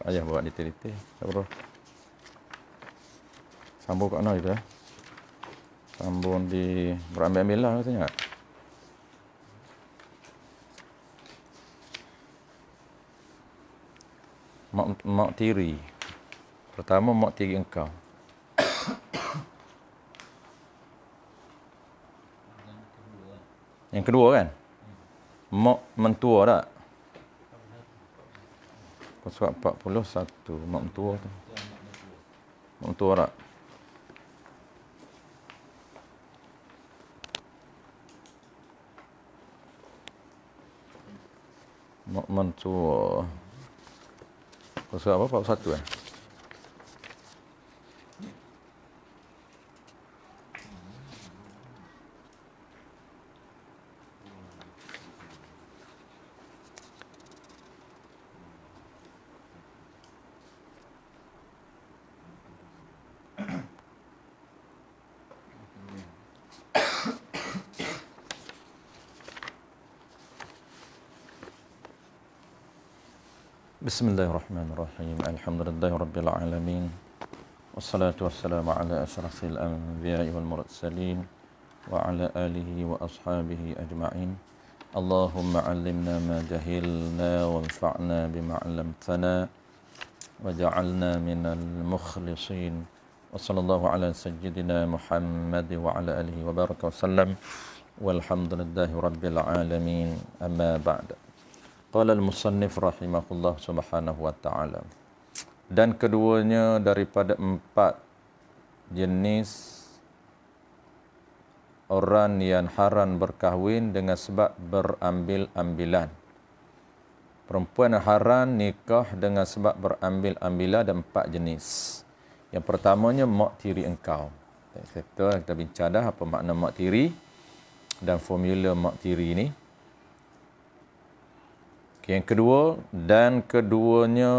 Ayah bawa detail-detail. Tak perlu. Sambung kat mana itu ya? Sambung di berambil-ambil lah katanya. Mak tiri. Pertama mak tiri engkau. Yang kedua kan? Mak mentua tak? Surat 41 mak mentua tu. Mak mentua tak? Mak mentua. Surat apa? 41 kan? Bismillahirrahmanirrahim. Alhamdulillahirabbil alamin. Wassalatu wassalamu ala asyrafil anbiya'i wal mursalin wa ala alihi wa ashabihi ajma'in. Allahumma 'allimna ma jahilna wanfa'na bima 'allamtana waj'alna minal mukhlisin. Wa sallallahu ala sayyidina Muhammad wa ala alihi wa baraka wasallam. Walhamdulillahirabbil alamin. Amma ba'da. Qala al-musannif rahimahullah subhanahu wa ta'ala. Dan keduanya daripada 4 jenis orang yang haram berkahwin dengan sebab berambil-ambilan. Perempuan haram nikah dengan sebab berambil-ambilan dan 4 jenis. Yang pertamanya mak tiri engkau. Kita bincang dah apa makna mak tiri dan formula mak tiri ni. Yang kedua, dan keduanya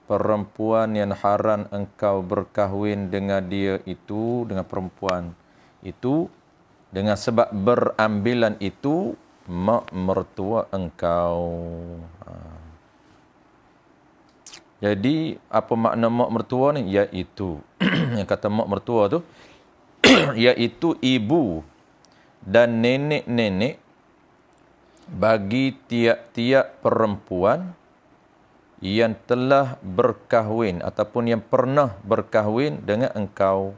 perempuan yang haram engkau berkahwin dengan dia itu, dengan perempuan itu, dengan sebab berambilan itu, mak mertua engkau. Jadi, apa makna mak mertua ni? Iaitu, yang kata mak mertua tu, iaitu ibu dan nenek-nenek bagi tiap-tiap perempuan yang telah berkahwin ataupun yang pernah berkahwin dengan engkau.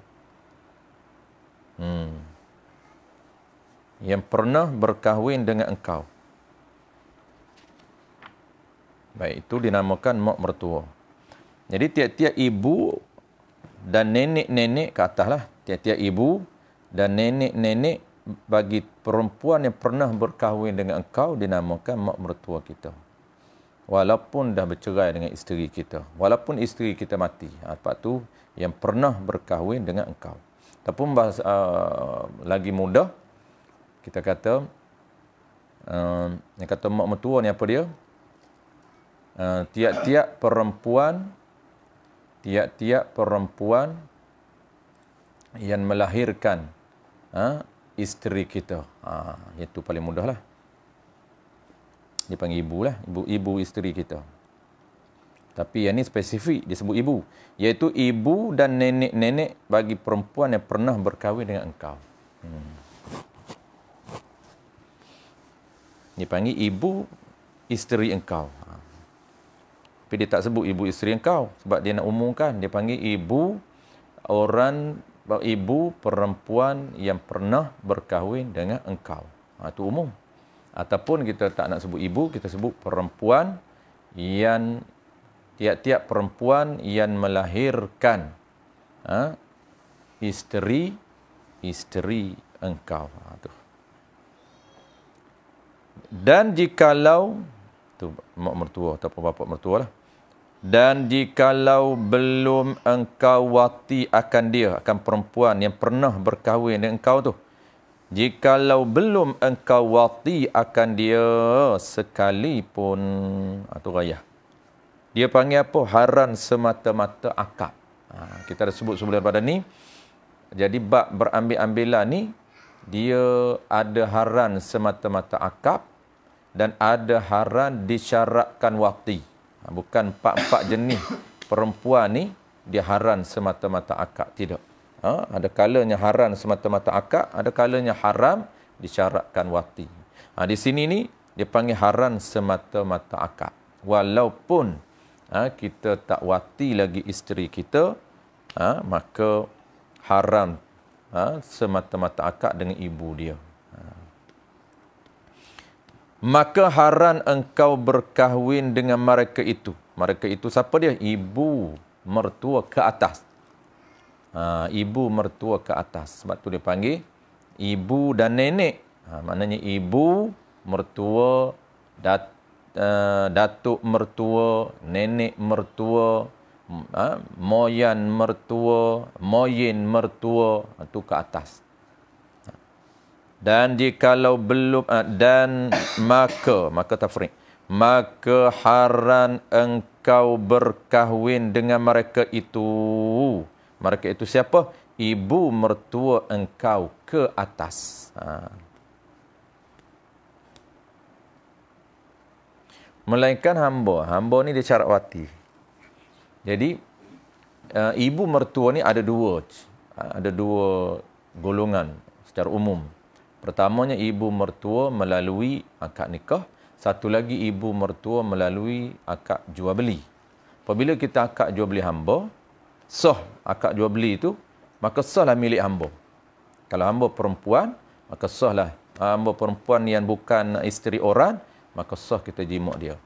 Yang pernah berkahwin dengan engkau. Baik, itu dinamakan mak mertua. Jadi tiap-tiap ibu dan nenek-nenek ke atas lah. Tiap-tiap ibu dan nenek-nenek bagi perempuan yang pernah berkahwin dengan engkau dinamakan mak mertua kita. Walaupun dah bercerai dengan isteri kita. Walaupun isteri kita mati. Sebab tu yang pernah berkahwin dengan engkau. Ataupun bahasa lagi mudah, kita kata, yang kata mak mertua ni apa dia? Tiap-tiap perempuan yang melahirkan isteri kita. Itu paling mudah lah. Dia panggil ibu lah. Ibu isteri kita. Tapi yang ni spesifik disebut ibu. Iaitu ibu dan nenek-nenek bagi perempuan yang pernah berkahwin dengan engkau. Dia panggil ibu isteri engkau. Tapi dia tak sebut ibu isteri engkau. Sebab dia nak umumkan. Dia panggil ibu perempuan yang pernah berkahwin dengan engkau. Itu umum. Ataupun kita tak nak sebut ibu, kita sebut perempuan yang tiap-tiap perempuan yang melahirkan isteri engkau. Dan jikalau tu mak mertua ataupun bapa mertua lah. Dan jikalau belum engkau wati akan dia, akan perempuan yang pernah berkahwin dengan engkau tu. Jikalau belum engkau wati akan dia sekalipun. Itu rayah. Dia panggil apa? Haram semata-mata akad. Kita dah sebut sebelum pada ni. Jadi bab berambil-ambilan ni, dia ada haram semata-mata akad dan ada haram disyaratkan wati. Bukan empat-empat jenis perempuan ni dia haram semata-mata akad, tidak. Ada kalanya haram semata-mata akad, ada kalanya haram disyaratkan wati. Di sini ni dia panggil haram semata-mata akad. Walaupun kita tak wati lagi isteri kita, maka haram semata-mata akad dengan ibu dia. Maka haram engkau berkahwin dengan mereka itu. Mereka itu siapa dia? Ibu mertua ke atas. Ibu mertua ke atas. Sebab tu dia panggil ibu dan nenek. Maknanya ibu mertua, datuk mertua, nenek mertua, moyan mertua, moyen mertua, itu ke atas. Dan jikalau belum dan maka tafriq, maka haram engkau berkahwin dengan mereka itu. Mereka itu siapa? Ibu mertua engkau ke atas. Melainkan hamba. Hamba ni dia syarat wati. Jadi ibu mertua ni ada dua golongan secara umum. Pertamanya ibu mertua melalui akad nikah, satu lagi ibu mertua melalui akad jual beli. Apabila kita akad jual beli hamba, sah akad jual beli itu, maka sahlah milik hamba. Kalau hamba perempuan, maka sahlah hamba perempuan yang bukan isteri orang, maka sah kita jimak dia.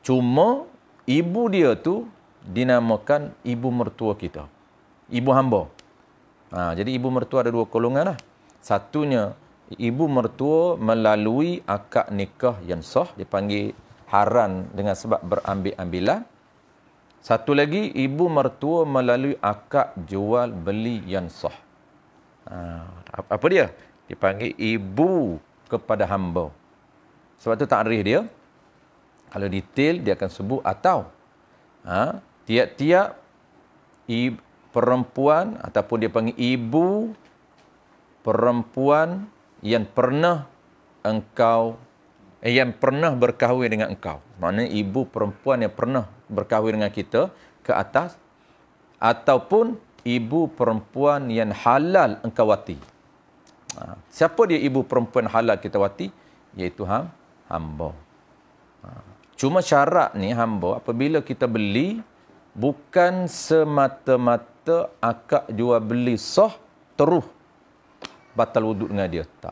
Cuma ibu dia tu dinamakan ibu mertua kita, ibu hamba. Jadi ibu mertua ada dua golongan lah. Satunya ibu mertua melalui akad nikah yang sah, dipanggil haram dengan sebab berambil-ambilan. Satu lagi ibu mertua melalui akad jual beli yang sah. Apa dia? Dipanggil ibu kepada hamba. Sebab tu takrif dia, kalau detail dia akan sebut atau tiap-tiap perempuan ataupun dia panggil ibu perempuan yang pernah berkahwin dengan engkau. Maknanya ibu perempuan yang pernah berkahwin dengan kita ke atas, ataupun ibu perempuan yang halal engkau wati. Siapa dia ibu perempuan halal kita wati? Iaitu hamba. Cuma syarat ni hamba, apabila kita beli, bukan semata-mata akad jual beli sah terus batal wuduk dengan dia. Tak.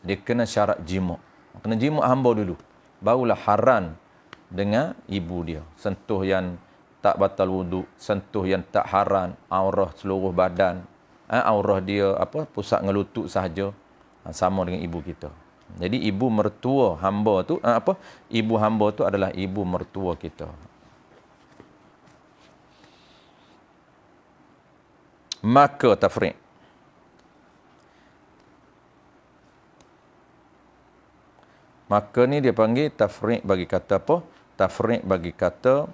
Dia kena syarat jimak. Kena jimak hamba dulu. Barulah haram dengan ibu dia. Sentuh yang tak batal wuduk, sentuh yang tak haram, aurah seluruh badan. Aurah dia pusat ngelutut sahaja. Sama dengan ibu kita. Jadi ibu mertua hamba tu ibu hamba tu adalah ibu mertua kita. Maka tafriq. Maka ni dia panggil tafriq bagi kata apa? Tafriq bagi kata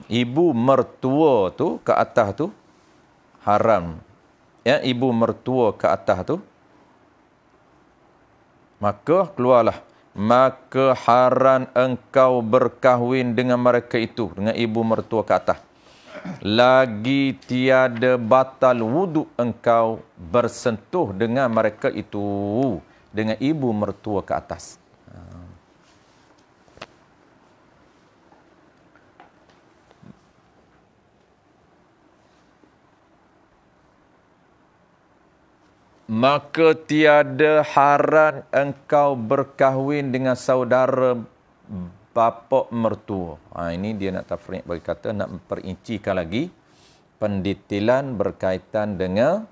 ibu mertua tu ke atas tu haram. Ya, ibu mertua ke atas tu, maka keluarlah, maka haram engkau berkahwin dengan mereka itu, dengan ibu mertua ke atas. Lagi tiada batal wuduk engkau bersentuh dengan mereka itu, dengan ibu mertua ke atas. Maka tiada haram engkau berkahwin dengan saudara bapa mertua. Ini dia nak tafriq bagi kata, nak memperincikan lagi pendetailan berkaitan dengan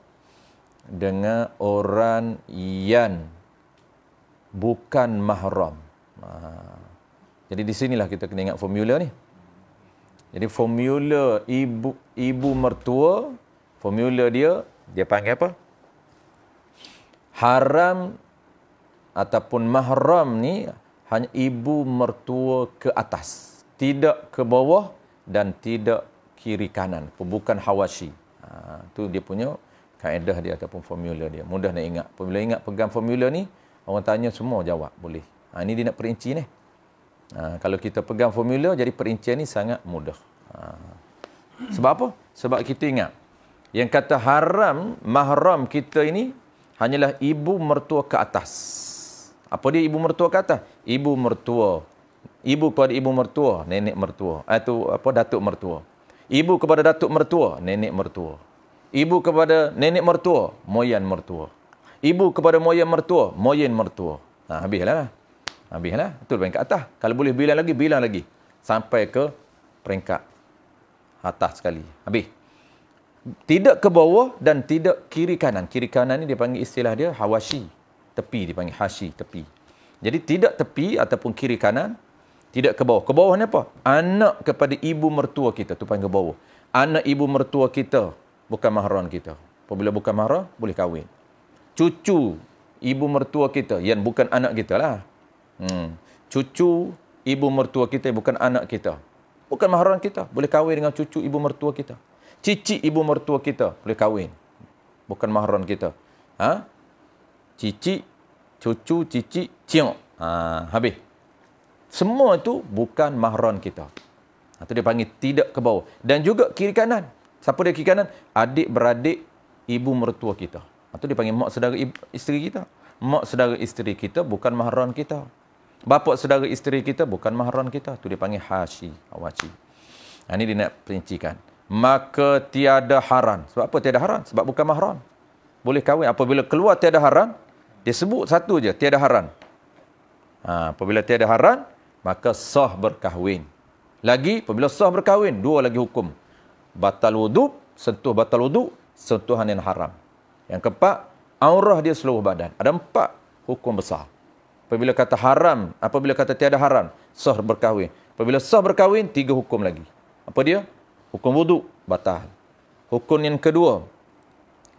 orang yang bukan mahram. Jadi di sinilah kita kena ingat formula ni. Jadi formula ibu mertua, formula dia panggil apa? Haram ataupun mahram ni hanya ibu mertua ke atas, tidak ke bawah dan tidak kiri kanan, bukan hawashi. Tu dia punya kaedah dia ataupun formula dia. Mudah nak ingat. Apabila ingat pegang formula ni, orang tanya semua jawab boleh. Ini dia nak perinci ni. Kalau kita pegang formula, jadi perincian ni sangat mudah. Sebab apa? Sebab kita ingat, yang kata haram, mahram kita ini hanyalah ibu mertua ke atas. Apa dia ibu mertua ke atas? Ibu mertua. Ibu kepada ibu mertua, nenek mertua. Itu datuk mertua. Ibu kepada datuk mertua, nenek mertua. Ibu kepada nenek mertua, moyan mertua. Ibu kepada moyan mertua, moyen mertua. Habislah. Habislah. Betul peringkat atas. Kalau boleh bilang lagi. Sampai ke peringkat atas sekali. Habis. Tidak ke bawah dan tidak kiri kanan. Kiri kanan ni dia panggil istilah dia hawashi. Tepi dipanggil hashi, tepi. Jadi tidak tepi ataupun kiri kanan, tidak ke bawah. Ke bawah ni apa? Anak kepada ibu mertua kita, tu panggil ke bawah. Anak ibu mertua kita bukan mahram kita. Apabila bukan mahram, boleh kahwin. Cucu ibu mertua kita, yang bukan anak kita lah. Cucu ibu mertua kita bukan anak kita. Bukan mahram kita, boleh kahwin dengan cucu ibu mertua kita. Cicit ibu mertua kita, boleh kahwin. Bukan mahram kita. Cicit, cucu, cicit, ciok. Habis. Semua itu bukan mahram kita. Itu dia panggil tidak ke bawah. Dan juga kiri kanan. Siapa dia kiri kanan? Adik-beradik ibu mertua kita. Itu dia panggil mak saudara isteri kita. Mak saudara isteri kita bukan mahram kita. Bapa saudara isteri kita bukan mahram kita. Itu dia panggil hashi, hawashi. Ini dia nak perincikan. Maka tiada haram. Sebab apa tiada haram? Sebab bukan mahram. Boleh kahwin. Apabila keluar tiada haram, dia sebut satu je, tiada haram. Apabila tiada haram, maka sah berkahwin. Lagi, apabila sah berkahwin, dua lagi hukum. Batal wuduk, sentuh batal wuduk, sentuhan yang haram. Yang keempat, aurah dia seluruh badan. Ada 4 hukum besar. Apabila kata haram, apabila kata tiada haram, sah berkahwin. Apabila sah berkahwin, 3 hukum lagi. Apa dia? Hukum wuduk, batal. Hukum yang kedua,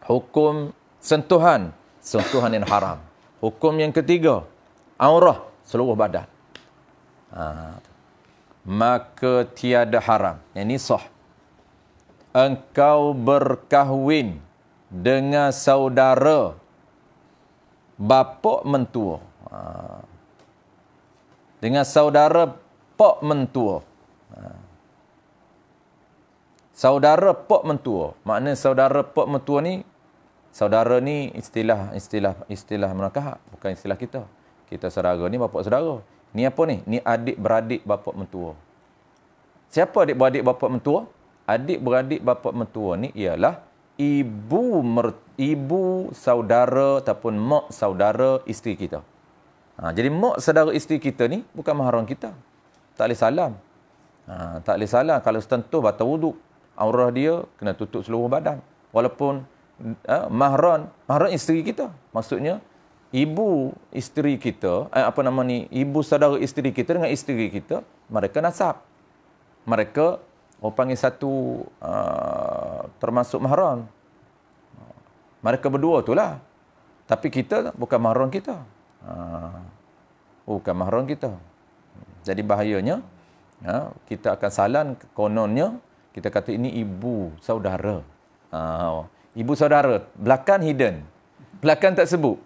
hukum sentuhan, sentuhan yang haram. Hukum yang ketiga, aurah seluruh badan. Maka tiada haram. Yang ini sah. Engkau berkahwin dengan saudara bapa mentua. Dengan saudara pak mentua. Saudara pak mentua. Maknanya saudara pak mentua ni, saudara ni istilah menakah, bukan istilah kita. Kita saudara ni bapa saudara. Ni apa ni? Ni adik-beradik bapa mentua. Siapa adik-beradik bapa mentua? Adik-beradik bapa mentua ni ialah ibu saudara ataupun mak saudara isteri kita. Jadi mak saudara isteri kita ni bukan mahram kita. Tak boleh salam. Tak boleh salam. Kalau sentuh batal wuduk. Aurah dia kena tutup seluruh badan. Walaupun mahram isteri kita. Maksudnya ibu isteri kita, ibu saudara isteri kita dengan isteri kita, mereka nasab. Mereka panggil satu termasuk mahram. Mereka berdua itulah. Tapi kita bukan mahram kita. Bukan mahram kita. Jadi bahayanya, kita akan salah kononnya, kita kata ini ibu saudara. Ibu saudara, belakang hidden. Belakang tak sebut.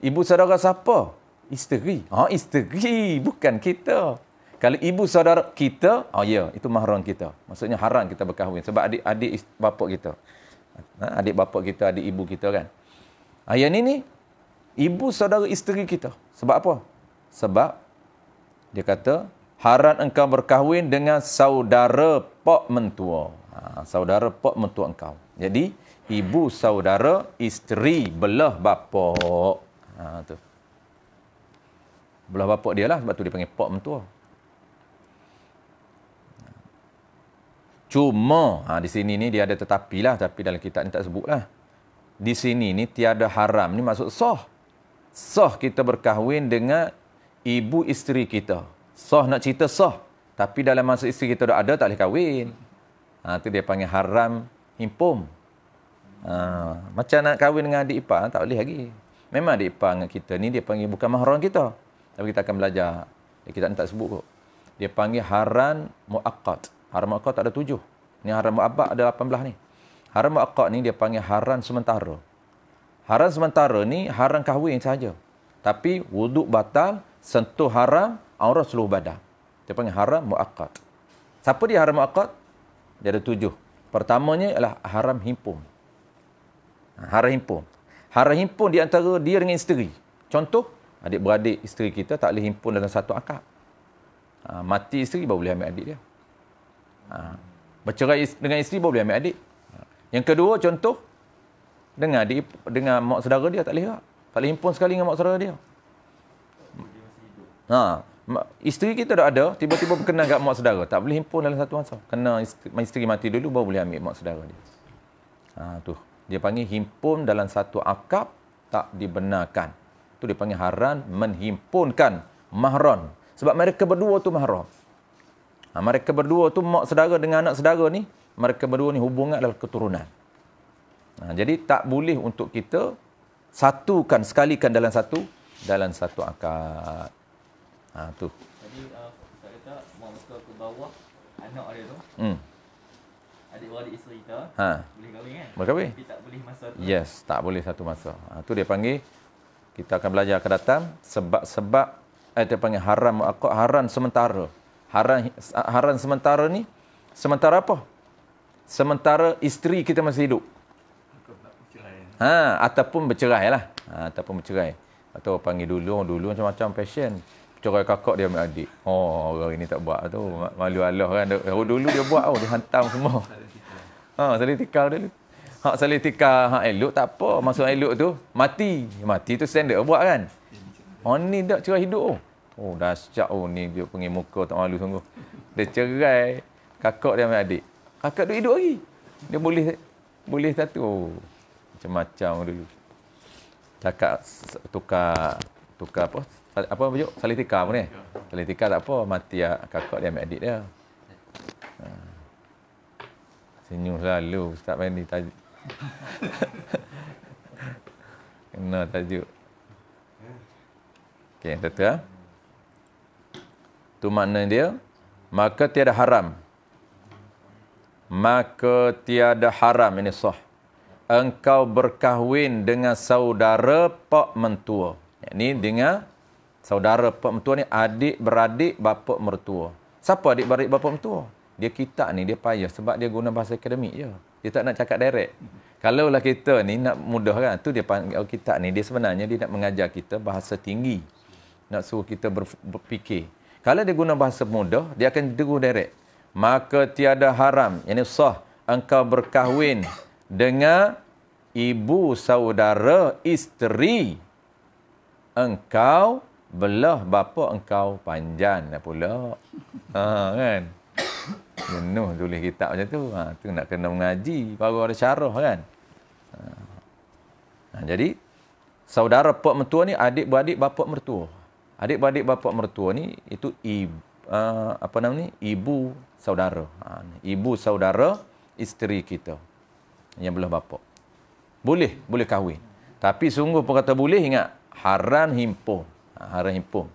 Ibu saudara siapa? Isteri. Isteri, bukan kita. Kalau ibu saudara kita, ya, itu mahram kita. Maksudnya haram kita berkahwin. Sebab adik bapa kita. Adik bapa kita, adik ibu kita kan. Yang ni, ibu saudara isteri kita. Sebab apa? Sebab, dia kata, haram engkau berkahwin dengan saudara pak mentua. Saudara pak mentua engkau. Jadi, ibu saudara isteri belah bapa. Tu. Belah bapa dia lah. Sebab tu dia panggil pak mentua. Cuma, di sini ni dia ada tetapi lah. Tapi dalam kitab ni tak sebut lah. Di sini ni tiada haram. Ni maksud sah. Sah kita berkahwin dengan ibu isteri kita. Sah nak cerita sah. Tapi dalam masa isteri kita dah ada, tak boleh kahwin. Itu dia panggil haram himpum. Macam nak kahwin dengan adik ipar, tak boleh lagi. Memang adik ipar dengan kita ni, dia panggil bukan mahram kita. Tapi kita akan belajar. Kita tak sebut kot. Dia panggil haram mu'aqqad. Haram mu'aqqad tak ada 7. Ni haram mu'abbad ada 18 ni. Haram mu'aqqad ni dia panggil haram sementara. Haram sementara ni haram kahwin saja. Tapi wuduk batal, sentuh haram, aurat seluruh badan. Dia panggil haram muaqqat. Siapa dia haram muaqqat? Dia ada 7. Pertamanya ialah haram himpun. Haram himpun. Haram himpun di antara dia dengan isteri. Contoh, adik-beradik isteri kita tak boleh himpun dalam satu akad. Mati isteri baru boleh ambil adik dia. Bercerai dengan isteri baru boleh ambil adik. Yang kedua, contoh, dengan mak saudara dia tak boleh tak. Tak boleh himpun sekali dengan mak saudara dia. Isteri kita dah ada, tiba-tiba berkenan kat mak saudara. Tak boleh himpun dalam satu masa. Kena isteri mati dulu, baru boleh ambil mak saudara dia. Tu. Dia panggil himpun dalam satu akad tak dibenarkan. Tu dia panggil haram menghimpunkan mahram. Sebab mereka berdua tu mahram. Mereka berdua tu mak saudara dengan anak saudara ni, mereka berdua ni hubungan adalah keturunan. Jadi tak boleh untuk kita satukan, sekalikan dalam satu akad. Tu. Jadi kita kata mak mertua ke bawah anak dia tu. Adik-beradik isteri kita boleh kahwin kan? Boleh kahwin. Tapi tak boleh masa tu. Yes, tak boleh satu masa. Tu dia panggil, kita akan belajar akan datang, sebab-sebab dia panggil haram muaqqat, haram sementara. Haram sementara ni, sementara apa? Sementara isteri kita masih hidup. Ataupun bercerai lah. Ataupun bercerai. Atau panggil dulu macam-macam passion. Cerai kakak dia ambil adik. Orang ini tak buat tu. Malu Allah kan. Dulu dia buat dia hantam semua. Salih tikar dulu. Salih tikar elok tak apa. Masuk elok tu mati. Mati tu standard buat kan. Ni tak cerai hidup. Dahsyat ni dia panggil muka tak malu sungguh. Dia cerai kakak dia ambil adik. Kakak tu hidup lagi. Dia boleh satu. Macam-macam dulu. Cakap tukar apa bajuk? Salih tikar pun ni. Salih tikar tak apa, mati kakak dia ambil adik dia. Senyum selalu Ustaz Mani tajuk. Kena tajuk. Okey, betul. Tu makna dia, maka tiada haram. Maka tiada haram, ini sah. Engkau berkahwin dengan saudara pak mentua. Ini dengan saudara pak mentua ni adik-beradik bapa mertua. Siapa adik-beradik bapa mertua? Dia kita ni, dia payah sebab dia guna bahasa akademik je. Dia tak nak cakap direct. Kalaulah kita ni nak mudah kan, tu dia panggil kita ni, dia sebenarnya dia nak mengajar kita bahasa tinggi. Nak suruh kita berfikir. Kalau dia guna bahasa mudah, dia akan tegur direct. Maka tiada haram, yang sah, engkau berkahwin dengan ibu saudara isteri engkau belah bapa engkau panjang dah pula. Kan? Jenuh tulis kitab macam tu. Tu nak kena mengaji baru ada syarah kan. Jadi saudara pak mertua ni adik-beradik bapa mertua. Adik-beradik bapa mertua ni itu ibu saudara. Ibu saudara isteri kita yang belah bapa. Boleh kahwin. Tapi sungguh pun kata boleh, ingat haram himpun. Haram himpun.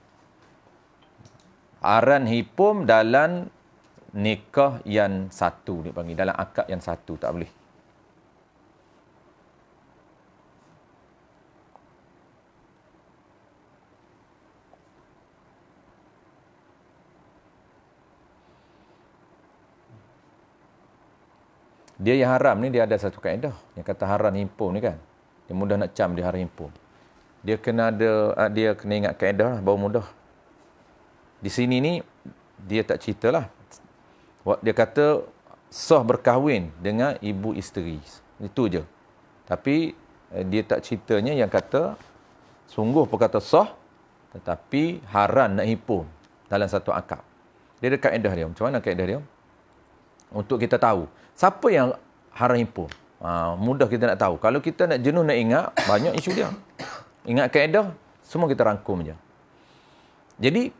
Haram himpun dalam nikah yang satu dia panggil, dalam akad yang satu tak boleh. Dia yang haram ni dia ada satu kaedah. Yang kata haram himpun ni kan. Dia mudah nak cam dia haram himpun. Dia kena ingat kaedah lah, baru mudah. Di sini ni dia tak ceritalah. Dia kata sah berkahwin dengan ibu isteri. Itu je. Tapi dia tak ceritanya yang kata sungguh perkata sah tetapi haram nak himpun dalam satu akad. Dia ada kaedah dia. Macam mana kaedah dia? Untuk kita tahu siapa yang haram himpun. Mudah kita nak tahu. Kalau kita nak jenuh nak ingat, banyak isu dia. Ingat kaedah, semua kita rangkum je. Jadi,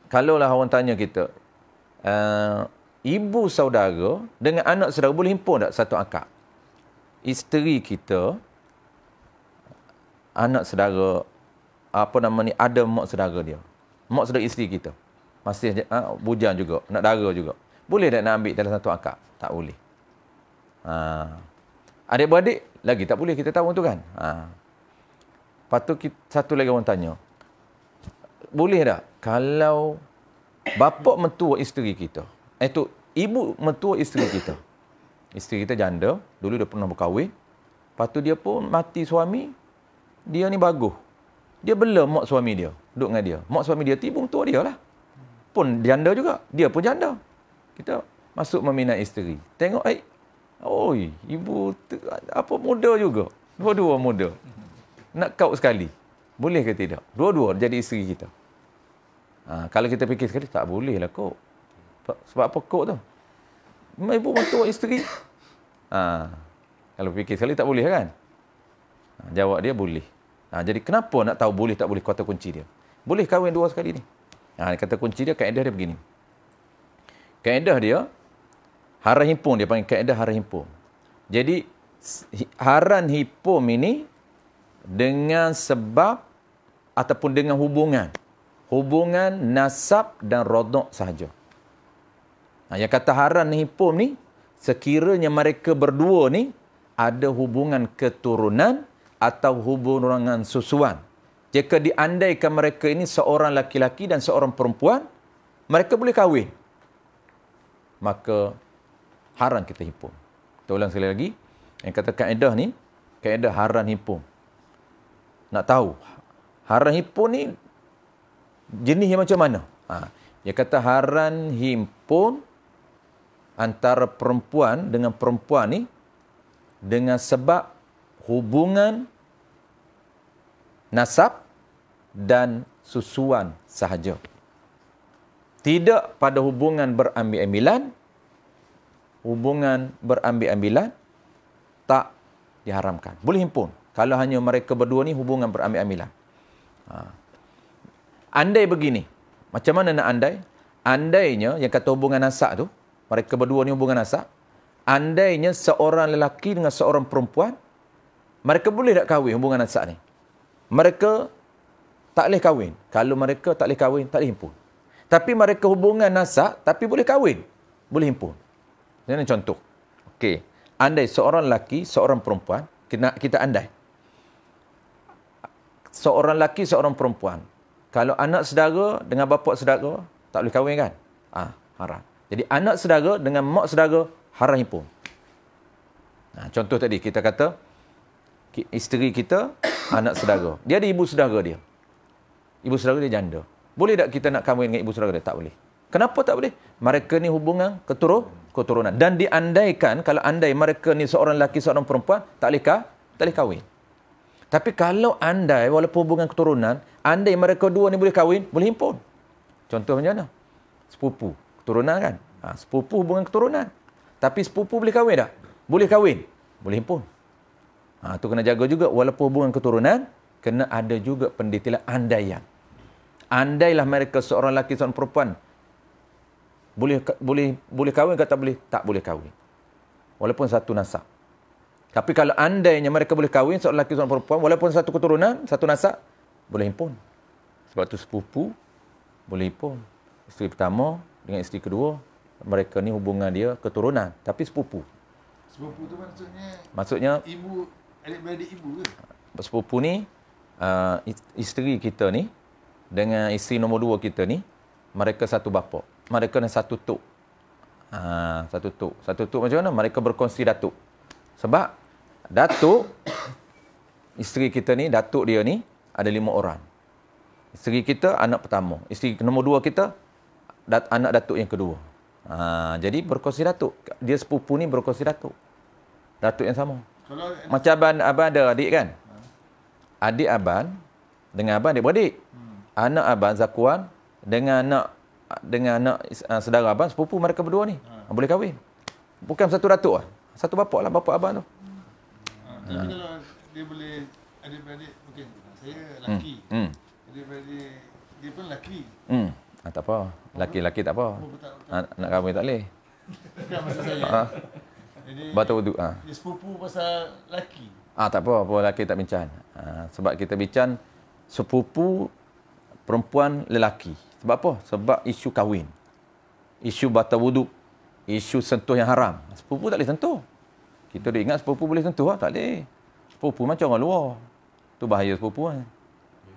kalaulah orang tanya kita, ibu saudara dengan anak saudara boleh himpun tak satu akad? Isteri kita, anak saudara, ada mak saudara dia. Mak saudara isteri kita. Masih bujang juga, nak dara juga. Boleh tak nak ambil dalam satu akad? Tak boleh. Adik-beradik lagi tak boleh, kita tahu tu kan. Lepas tu satu lagi orang tanya, boleh tak kalau Bapa mentua isteri kita. Itu ibu mentua isteri kita. Isteri kita janda, dulu dia pernah berkahwin. Lepas tu dia pun mati suami. Dia ni bagus. Dia bela mak suami dia. Duduk dengan dia. Mak suami dia ibu mentua dia lah. Pun janda juga. Dia pun janda. Kita masuk meminat isteri. Tengok, oi, ibu apa muda juga. Dua-dua muda. Nak kau sekali. Boleh ke tidak? Dua-dua jadi isteri kita. Kalau kita fikir sekali, tak boleh lah kok. Sebab apa kok tu? Ibu mentua isteri. Kalau fikir sekali, tak boleh kan? Jawab dia, boleh. Jadi kenapa nak tahu boleh tak boleh kata kunci dia? Boleh kahwin dua sekali ni. Kata kunci dia, kaedah dia begini. Kaedah dia, haran himpun dia panggil kaedah haran himpun. Jadi, haran himpun ini dengan sebab ataupun dengan hubungan nasab dan rodok sahaja. Yang kata haran himpun ni, sekiranya mereka berdua ni ada hubungan keturunan atau hubungan susuan. Jika diandaikan mereka ini seorang laki-laki dan seorang perempuan, mereka boleh kahwin. Maka haram kita himpun. Kita ulang sekali lagi. Yang kata kaedah ni, kaedah haram himpun. Nak tahu, haram himpun ni jenis yang macam mana? Dia kata haram himpun antara perempuan dengan perempuan ni dengan sebab hubungan nasab dan susuan sahaja. Tidak pada hubungan berambil-ambilan. Hubungan berambil-ambilan tak diharamkan. Boleh himpun. Kalau hanya mereka berdua ni hubungan berambil-ambilan. Andai begini. Macam mana nak andai? Andainya yang kata hubungan nasab tu, mereka berdua ni hubungan nasab. Andainya seorang lelaki dengan seorang perempuan, mereka boleh tak kahwin hubungan nasab ni? Mereka tak boleh kahwin. Kalau mereka tak boleh kahwin, tak boleh himpun. Tapi mereka hubungan nasab, tapi boleh kahwin. Boleh himpun. Ini contoh. Okey. Andai seorang lelaki, seorang perempuan, kita andai. Seorang lelaki, seorang perempuan. Kalau anak saudara dengan bapa saudara, tak boleh kahwin kan? Haram. Jadi anak saudara dengan mak saudara, haram himpun. Contoh tadi, kita kata, isteri kita, anak saudara. Dia ada ibu saudara dia. Ibu saudara dia janda. Boleh tak kita nak kahwin dengan ibu saudara dia? Tak boleh. Kenapa tak boleh? Mereka ni hubungan keturunan. Dan diandaikan, kalau andai mereka ni seorang lelaki, seorang perempuan, tak boleh kahwin. Tapi kalau andai, walaupun hubungan keturunan, andai mereka dua ni boleh kahwin, boleh himpun. Contoh macam mana? Sepupu. Keturunan kan? Sepupu hubungan keturunan. Tapi sepupu boleh kahwin tak? Boleh kahwin. Boleh himpun. Tu kena jaga juga. Walaupun hubungan keturunan, kena ada juga pendetailan andaian. Andailah mereka seorang lelaki, seorang perempuan, boleh kahwin ke tak boleh? Tak boleh kahwin. Walaupun satu nasab. Tapi kalau andainya mereka boleh kahwin, seorang lelaki, seorang perempuan, walaupun satu keturunan, satu nasab, boleh himpun. Sebab tu sepupu, boleh himpun. Isteri pertama dengan isteri kedua, mereka ni hubungan dia keturunan. Tapi sepupu. Sepupu tu maksudnya ibu, adik-beradik ibu ke? Sepupu ni, isteri kita ni, dengan isteri nombor dua kita ni, mereka satu bapa. Mereka ni satu tok. Satu tok. Satu tok macam mana? Mereka berkongsi datuk. Sebab datuk, isteri kita ni, datuk dia ni, ada 5 orang. Isteri kita, anak pertama. Isteri nombor 2 kita, anak datuk yang kedua. Jadi berkongsi datuk. Dia sepupu ni berkongsi datuk. Datuk yang sama. Macam abang ada adik kan? Adik abang dengan abang adik-beradik. Anak abang Zakuan dengan anak saudara abang, sepupu mereka berdua ni. Boleh kahwin. Bukan satu datuk lah. Satu bapak lah, bapak abang tu. Tapi kalau dia boleh adik-beradik, mungkin saya lelaki. Adik-beradik, dia pun lelaki. Tak apa. Lelaki-lelaki tak apa. Nak kahwin tak boleh. Bukan maksud saya. Jadi, batal wuduk. Dia sepupu pasal lelaki. Tak apa, lelaki tak bincang. Sebab kita bincang sepupu perempuan lelaki. Sebab apa? Sebab isu kahwin. Isu batal wuduk. Isu sentuh yang haram. Sepupu tak boleh sentuh. Kita dah ingat sepupu boleh sentuh. Tak boleh. Sepupu macam orang luar. Tu bahaya sepupu kan.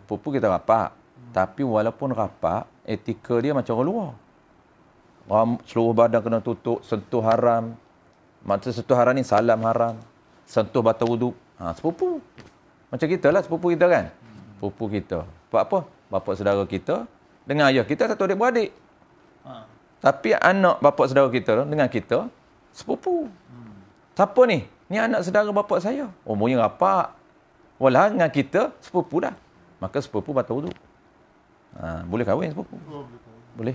Sepupu kita rapat. Tapi walaupun rapat, etika dia macam orang luar. Seluruh badan kena tutup, sentuh haram. Maksud sentuh haram ni salam haram. Sentuh batal wuduk. Sepupu. Macam kita lah sepupu kita kan. Sepupu kita. Sebab apa? Bapa saudara kita dengan ayah kita satu adik-beradik. Tapi anak bapa saudara kita dengan kita sepupu. Siapa ni? Ni anak saudara bapa saya. Umurnya rapat. Walau dengan kita sepupu dah. Maka sepupu batal wuduk. Boleh kahwin sepupu? Boleh.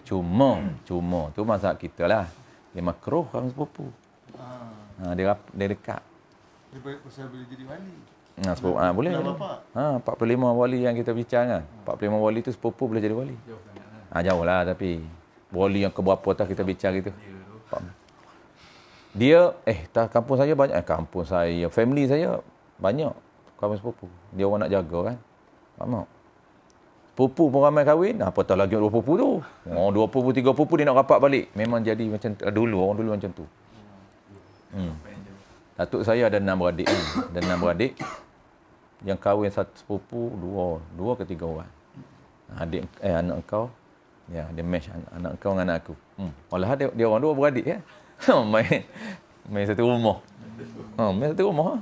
Cuma tu mazhab kita lah. Dia makruh kahwin sepupu. Dia dekat. Dia pasal boleh jadi wali. Boleh. 45 wali yang kita bincang kan. 45 wali tu sepupu boleh jadi wali. Jauh lah tapi. Wali yang keberapa tak kita bincang gitu. Dia, kampung saya banyak. Kampung saya, family saya banyak kahwin sepupu. Dia orang nak jaga kan. Tak mau. Sepupu pun ramai kahwin. Apatah lagi dua sepupu tu. Dua sepupu, tiga sepupu dia nak rapat balik. Memang jadi macam dulu. Orang dulu macam tu. Datuk saya ada 6 beradik. Ada 6 beradik. Yang kahwin satu sepupu, dua ke 3 orang. Anak kau. Ya, dia match anak kau dengan anak aku. Walau dia orang 2 beradik ya. main satu rumah. Main satu rumah.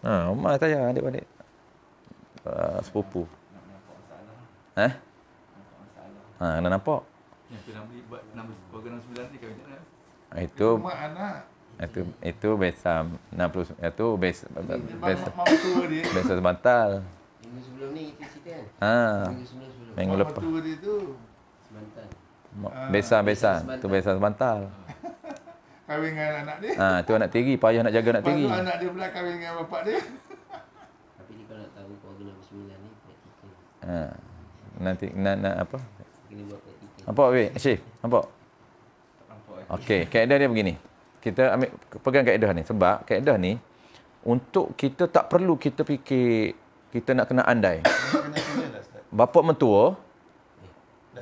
Rumah saya adik-adik. Sepupu. Kena nampak. Yang tu buat 69 ni kahwin tak? Itu Mak anak. Itu biasa 60 itu biasa Mak tua dia. biasa sebantal. Minggu sebelum ni kita cerita kan? Minggu Mak lepas. tua dia tu Sebentar. Biasa tu biasa sebantal. kahwin dengan anak dia. Tu anak tiri, payah nak jaga anak Lepas tiri. tu anak dia pula kahwin dengan bapak dia. Tapi dia kalau nak tahu keluarga nombor 9 ni praktikal. Nanti nak apa? Kena buat praktikal. Nampak weh, Syif? Nampak? Okey, kaedah dia begini. Kita ambil pegang kaedah ni sebab kaedah ni untuk kita tak perlu kita fikir kita nak kena andai. Kena kena dah Ustaz. Bapa mentua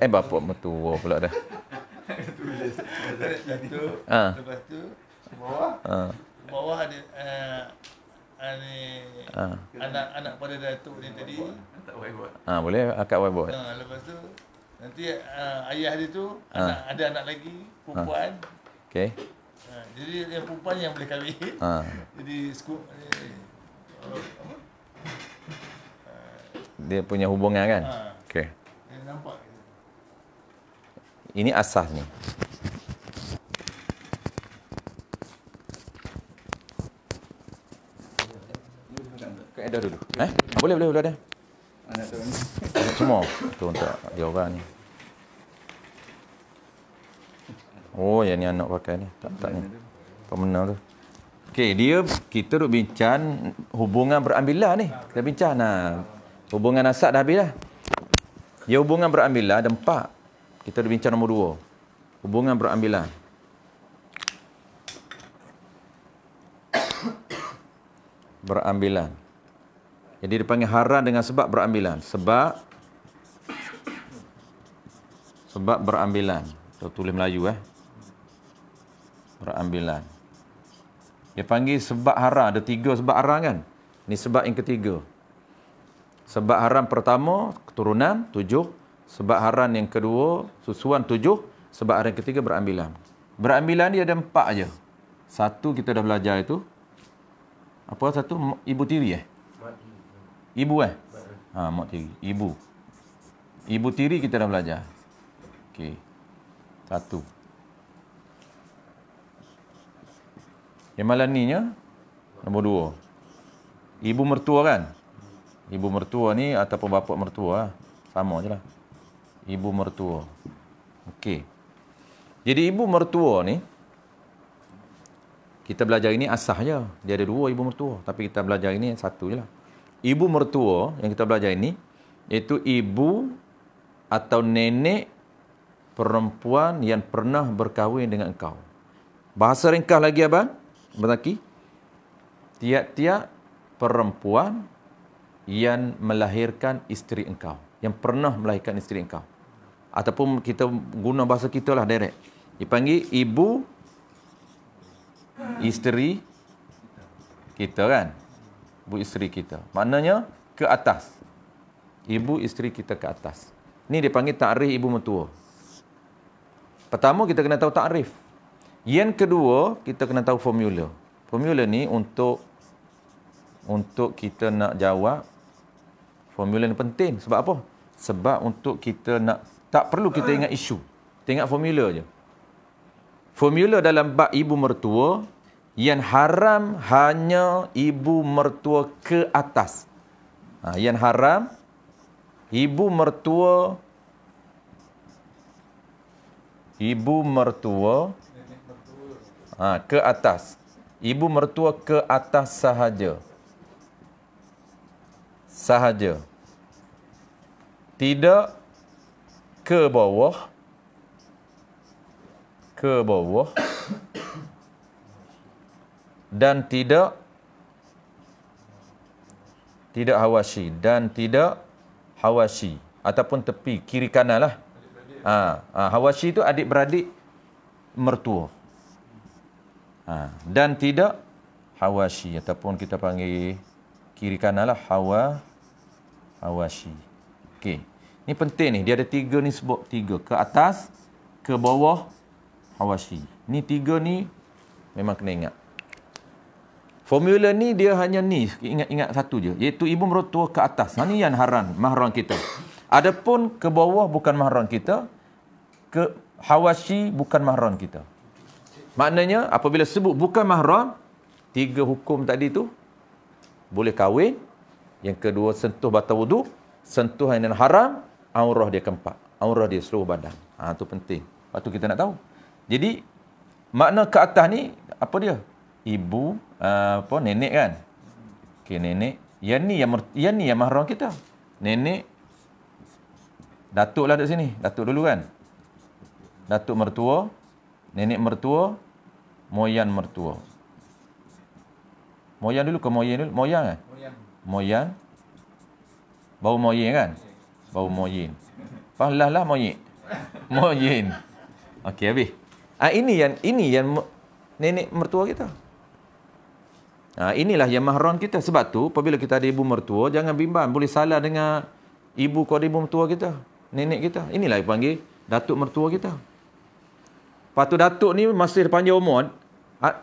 bapa mentua pula dah. Lepas tu bawah. Bawah ada anak pada datuk ni tadi. Tak boleh buat. Boleh akak buat. Lepas tu nanti ayah dia tu ada anak lagi perempuan. Okey. Jadi yang perempuan yang boleh kahwin. Jadi Dia punya hubungan kan? Okey. Nampak. Ini asas ni. Kaedah dulu. Boleh ada. Anak tu ni. Semua. Tu untuk dia orang ni. Yang ni anak pakai ni. Tak ni. Pemenang tu. Okey, kita duk bincang hubungan berambilah ni. Kita bincang hubungan nasab dah habis dah. Hubungan berambilah ada 4. Kita duk bincang nombor 2. Hubungan berambilan. Berambilan. Jadi dipanggil haram dengan sebab berambilan. Sebab berambilan. Tulis Melayu berambilan. Dia panggil sebab haram. Ada 3 sebab haram kan? Ini sebab yang ketiga. Sebab haram pertama, keturunan, 7. Sebab haram yang kedua, susuan, 7. Sebab haram yang ketiga, berambilan. Berambilan dia ada 4 aja. Satu kita dah belajar itu. Apa satu? Ibu tiri Ibu mak tiri. Ibu tiri kita dah belajar. Okey. 1. Yang malaninya nombor 2. Ibu mertua kan? Ibu mertua ni ataupun bapa mertua sama je lah. Ibu mertua. Okey. Jadi ibu mertua ni kita belajar ini asah je. Dia ada 2 ibu mertua, tapi kita belajar ini 1 je lah. Ibu mertua yang kita belajar ini iaitu ibu atau nenek perempuan yang pernah berkahwin dengan engkau. Bahasa ringkas lagi abang, berarti tiap-tiap perempuan yang melahirkan isteri engkau, yang pernah melahirkan isteri engkau. Ataupun kita guna bahasa kita lah direct. Dipanggil ibu isteri kita kan? Ibu isteri kita. Maknanya ke atas. ibu isteri kita ke atas. Ni dipanggil ta'rif ibu mertua. Pertama kita kena tahu ta'rif. Yang kedua, kita kena tahu formula. Formula ni untuk kita nak jawab, formula ni penting. Sebab apa? Sebab untuk kita nak, tak perlu kita ingat isu. Kita ingat formula je. Formula dalam bab ibu mertua, yang haram hanya ibu mertua ke atas. Yang haram, ibu mertua ke atas. Ibu mertua ke atas sahaja. Tidak ke bawah. Dan tidak hawashi. Ataupun tepi, kiri kanan lah. Hawashi itu adik-beradik mertua. Dan tidak hawashi. Ataupun kita panggil kiri kanan lah, hawashi. Okey. Ni penting ni. Dia ada 3 ni sebut 3. Ke atas, ke bawah, hawashi. Ni 3 ni memang kena ingat. Formula ni dia hanya ni. Ingat satu je. Iaitu ibu mertua ke atas. Ni yang haram. Mahram kita. Adapun ke bawah bukan mahram kita. Ke hawashi bukan mahram kita. Maknanya apabila sebut bukan mahram, 3 hukum tadi tu boleh kahwin. Yang kedua sentuh batal wudu, sentuhan yang haram, aurah dia keempat. Aurah dia seluruh badan. Tu penting. Lepas tu kita nak tahu. Jadi makna ke atas ni apa dia? Ibu, nenek kan? Okey, nenek. Yang ni yang mahram kita. Nenek, datuk lah dekat sini. Datuk dulu kan? Datuk mertua, nenek mertua, moyan mertua. Moyan dulu ke moyen dulu? Moyan kan? Moyan. Bau moyen kan? Bau moyen. Lah moyen. Moyen. Okey, habis. Ini yang nenek mertua kita. Inilah yang mahram kita. Sebab tu apabila kita ada ibu mertua, jangan bimbang. Boleh salah dengan ibu kepada ibu mertua kita. Nenek kita. Inilah yang panggil datuk mertua kita. Lepas tu datuk ni masih panjang umur.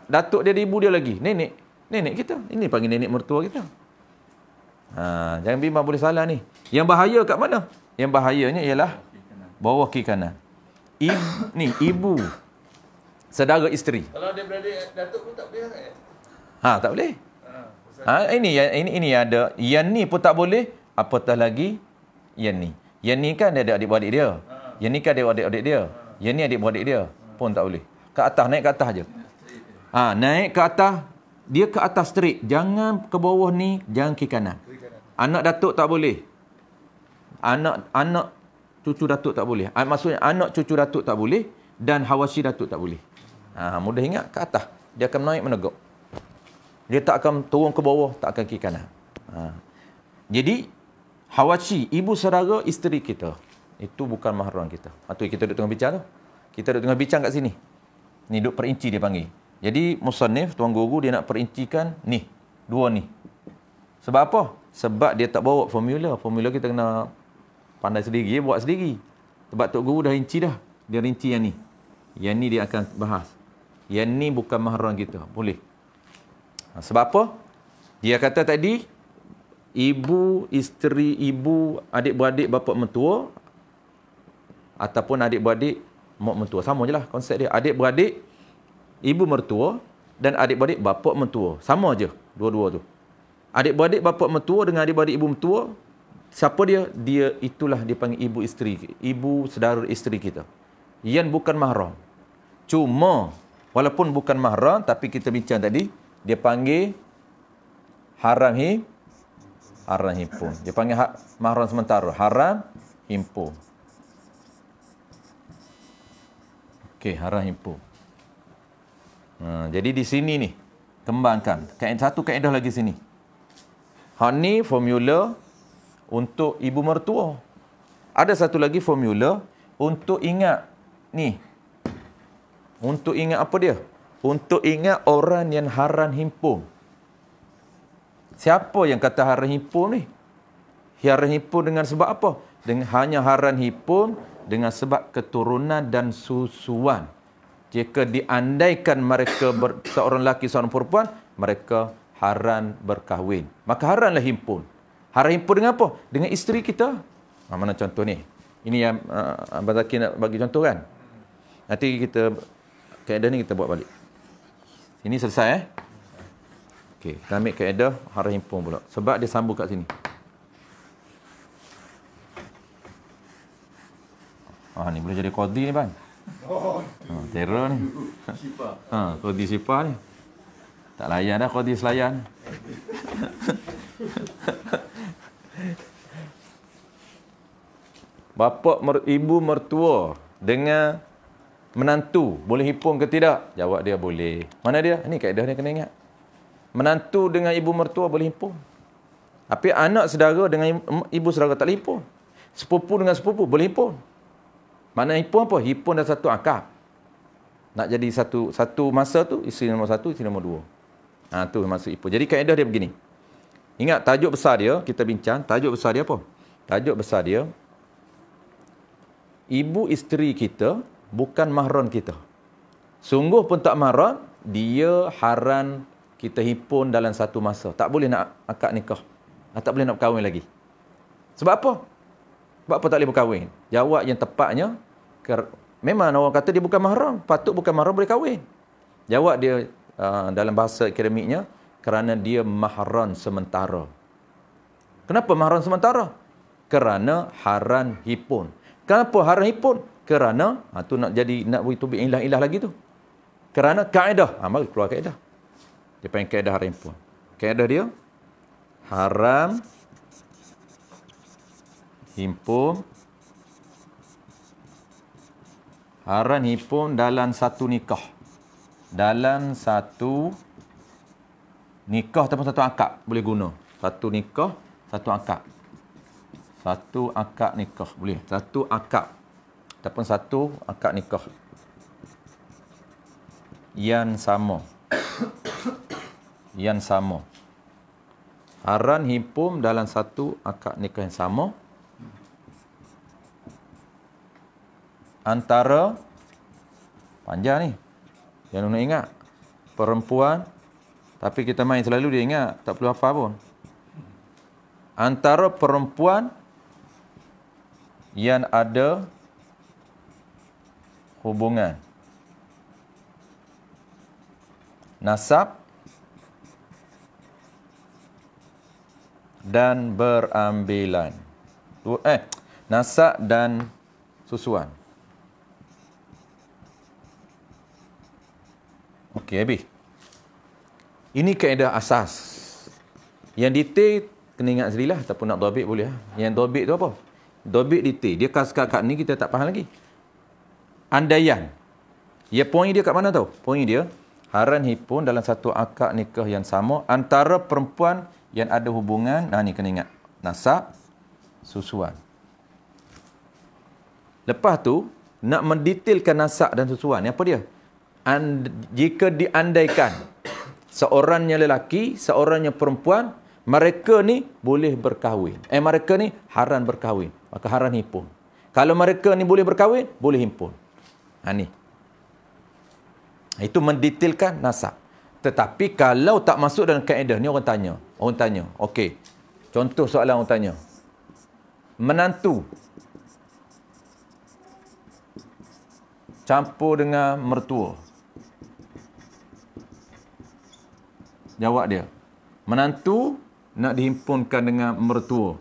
Datuk dia ada ibu dia lagi. Nenek kita. Ini panggil nenek mertua kita. Jangan bimbang boleh salah ni. Yang bahaya kat mana? Yang bahayanya ialah bawah kiri kanan. Ibu. Saudara isteri. Kalau dia beradik datuk pun tak boleh kan? Tak boleh. Ini ada. Yang ni pun tak boleh. Apatah lagi yang ni. Yang ni kan dia ada adik-beradik dia. Yang ni kan ada adik-adik dia. Yang ni adik-beradik dia. Pun tak boleh. Ke atas, naik ke atas je. Naik ke atas. Dia ke atas straight. Jangan ke bawah ni, jangan kiri kanan. Anak datuk tak boleh. Anak cucu datuk tak boleh. Maksudnya anak cucu datuk tak boleh dan hawashi datuk tak boleh. Mudah ingat, ke atas. Dia akan naik menegak. Dia tak akan turun ke bawah, tak akan kiri kanan. Jadi hawashi, ibu saudara isteri kita, itu bukan mahram kita. Itu kita duduk tengah bincang tu. Kita duduk tengah bincang kat sini. Ni duduk perinci dia panggil. Jadi musannif, tuan guru dia nak perincikan ni. 2 ni. Sebab apa? Sebab dia tak bawa formula. Formula kita kena pandai sendiri, buat sendiri. Sebab tok guru dah rinci dah. Dia rinci yang ni. Yang ni dia akan bahas. Yang ni bukan mahram kita. Boleh. Sebab apa? Dia kata tadi, ibu, isteri, ibu, adik-beradik bapa mentua ataupun adik-beradik mak mentua. Sama je lah konsep dia. Adik-beradik ibu mertua dan adik-beradik bapa mentua. Sama je dua-dua tu. Adik-beradik bapa mentua dengan adik-beradik ibu mentua, siapa dia? Dia itulah dia panggil ibu isteri, ibu saudara isteri kita. Yang bukan mahram. Cuma walaupun bukan mahram tapi kita bincang tadi, dia panggil haram himpun. Dia panggil mahram sementara. Haram himpun. Okey, haram himpun. Jadi di sini ni kembangkan. Satu kaedah lagi sini. Hak ni formula untuk ibu mertua. Ada satu lagi formula untuk ingat ni. Untuk ingat apa dia? Untuk ingat orang yang haram himpun. Siapa yang kata haram himpun ni? Haran himpun dengan sebab apa? Hanya haran himpun dengan sebab keturunan dan susuan. Jika diandaikan mereka seorang lelaki, seorang perempuan, mereka haran berkahwin. Maka haranlah himpun. Haran himpun dengan apa? Dengan isteri kita. Mana contoh ni? Ini yang Abang Zaki nak bagi contoh kan? Nanti kita, kaedah ni kita buat balik. Ini selesai Okey, kita ambil kaedah haran himpun pula. Sebab dia sambung kat sini. Ni boleh jadi qadi ni, Bang. Terror ni. Qadi Sipah ni. Tak layan dah qadi Selayan. Bapa ibu mertua dengan menantu boleh himpun ke tidak? Jawab dia boleh. Mana dia? Ni kaedah dia kena ingat. Menantu dengan ibu mertua boleh himpun. Tapi anak saudara dengan ibu saudara tak boleh himpun. Sepupu dengan sepupu boleh himpun. Mana himpun apa? Himpun dah satu akad. Nak jadi satu masa tu, isteri nombor satu, isteri nombor dua. Tu maksud himpun. Jadi kaedah dia begini. Ingat tajuk besar dia, kita bincang. Tajuk besar dia apa? Tajuk besar dia, ibu isteri kita bukan mahram kita. Sungguh pun tak mahram, dia haran kita himpun dalam satu masa. Tak boleh nak akad nikah. Tak boleh nak berkahwin lagi. Sebab apa? Sebab apa tak boleh berkahwin? Jawab yang tepatnya, memang orang kata dia bukan mahram. Patut bukan mahram boleh kahwin. Jawab dia dalam bahasa akademiknya, kerana dia mahram sementara. Kenapa mahram sementara? Kerana haran himpun. Kenapa haran himpun? Kerana, tu nak beri tubik ilah-ilah lagi tu. Kerana kaedah. Mari keluar kaedah. Dia panggil kaedah haran himpun. Kaedah dia, haram himpun. Haran himpun dalam satu nikah. Dalam satu nikah ataupun satu akad boleh guna. Satu nikah, satu akad. Satu akad nikah boleh. Satu akad ataupun satu akad nikah yang sama. Yang sama. Haran himpun dalam satu akad nikah yang sama antara, panjang ni, yang nak ingat, perempuan, tapi kita main selalu dia ingat, tak perlu hafal pun. Antara perempuan yang ada hubungan nasab dan berambilan. Nasab dan susuan. Okey, habis. Ini kaedah asas. Yang detail kena ingat sendirilah, ataupun nak dhabit boleh. Yang dhabit tu apa? Dhabit detail. Dia kat ni kita tak faham lagi. Andaian. Ya, poin dia kat mana tau? Poin dia, haran himpun dalam satu akad nikah yang sama antara perempuan yang ada hubungan, ni kena ingat, nasab, susuan. Lepas tu, nak mendetailkan nasab dan susuan. Apa dia? Jika diandaikan seorangnya lelaki, seorangnya perempuan, mereka ni boleh berkahwin. Mereka ni haran berkahwin. Maka haran himpun. Kalau mereka ni boleh berkahwin, boleh himpun. Ni. Itu mendetailkan nasab. Tetapi kalau tak masuk dalam kaedah ni, orang tanya. Okey. Contoh soalan orang tanya. Menantu campur dengan mertua. Jawab dia. Menantu nak dihimpunkan dengan mertua.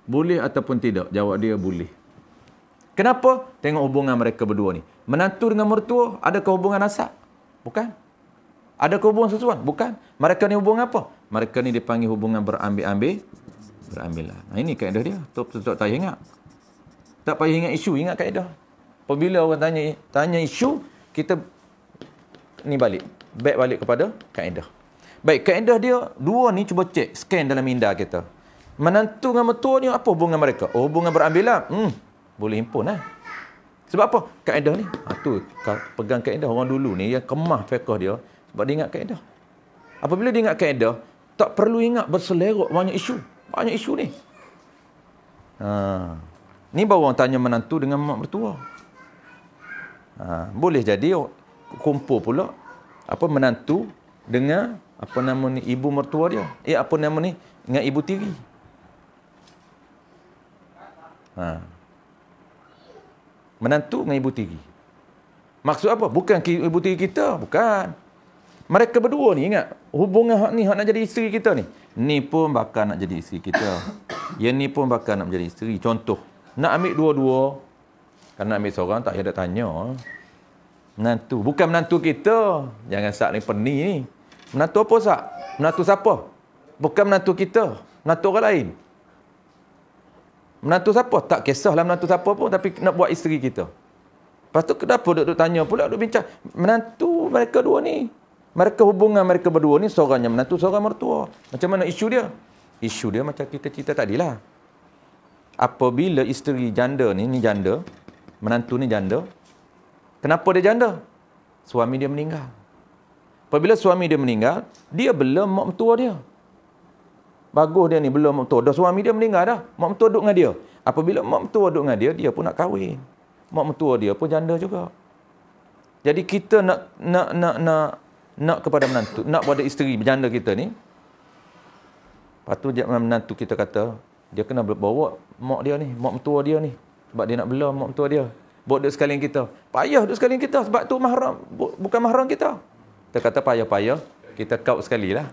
Boleh ataupun tidak? Jawab dia boleh. Kenapa? Tengok hubungan mereka berdua ni. Menantu dengan mertua, adakah hubungan nasab? Bukan. Adakah hubungan susuan? Bukan. Mereka ni hubungan apa? Mereka ni dipanggil hubungan berambil-ambilan. Ini kaedah dia. Tak payah ingat. Tak payah ingat isu, ingat kaedah. Apabila orang tanya isu, kita ni balik. Back balik kepada kaedah. Baik, kaedah dia, dua ni cuba cek, scan dalam minda kita. Menantu dengan mertua ni apa hubungan mereka? Hubungan berambilan. Boleh himpun lah. Sebab apa? Kaedah ni. Tu pegang kaedah orang dulu ni yang kemah fiqh dia sebab dia ingat kaedah. Apabila dia ingat kaedah, tak perlu ingat berselerok banyak isu. Banyak isu ni. Ni baru orang tanya menantu dengan mak mertua. Boleh jadi kumpul pula menantu dengan ibu mertua dia. Dengan ibu tiri. Menantu dengan ibu tiri. Maksud apa? Bukan ibu tiri kita, bukan. Mereka berdua ni ingat, hubungan hak nak jadi isteri kita ni. Ni pun bakal nak jadi isteri kita. Yang ni pun bakal nak menjadi isteri. Contoh, nak ambil dua-dua. Kalau nak ambil seorang tak ada tanya. Menantu, bukan menantu kita. Jangan sak ni peni ni. Menantu apa sak? Menantu siapa? Bukan menantu kita, menantu orang lain. Menantu siapa? Tak kisahlah menantu siapa pun, tapi nak buat isteri kita. Lepas tu kenapa duk tanya pula, duk bincang. Menantu mereka dua ni. Mereka hubungan mereka berdua ni, seorangnya menantu, seorang mertua. Macam mana isu dia? Isu dia macam kita cerita tadilah. Apabila isteri janda ni janda, menantu ni janda. Kenapa dia janda? Suami dia meninggal. Apabila suami dia meninggal, dia belum mak mertua dia. Bagus dia ni, belum mak mertua. Dah suami dia meninggal dah. Mak mertua duduk dengan dia. Apabila mak mertua duduk dengan dia, dia pun nak kahwin. Mak mertua dia pun janda juga. Jadi kita nak kepada menantu, nak pada isteri berjanda kita ni. Lepas tu menantu kita kata, dia kena bawa mak dia ni, mak mertua dia ni. Sebab dia nak bela mak mertua dia. Bawa duduk sekalian kita. Payah duduk sekalian kita sebab tu mahram, bukan mahram kita. Kita kata payah-payah, kita kaut sekali lah.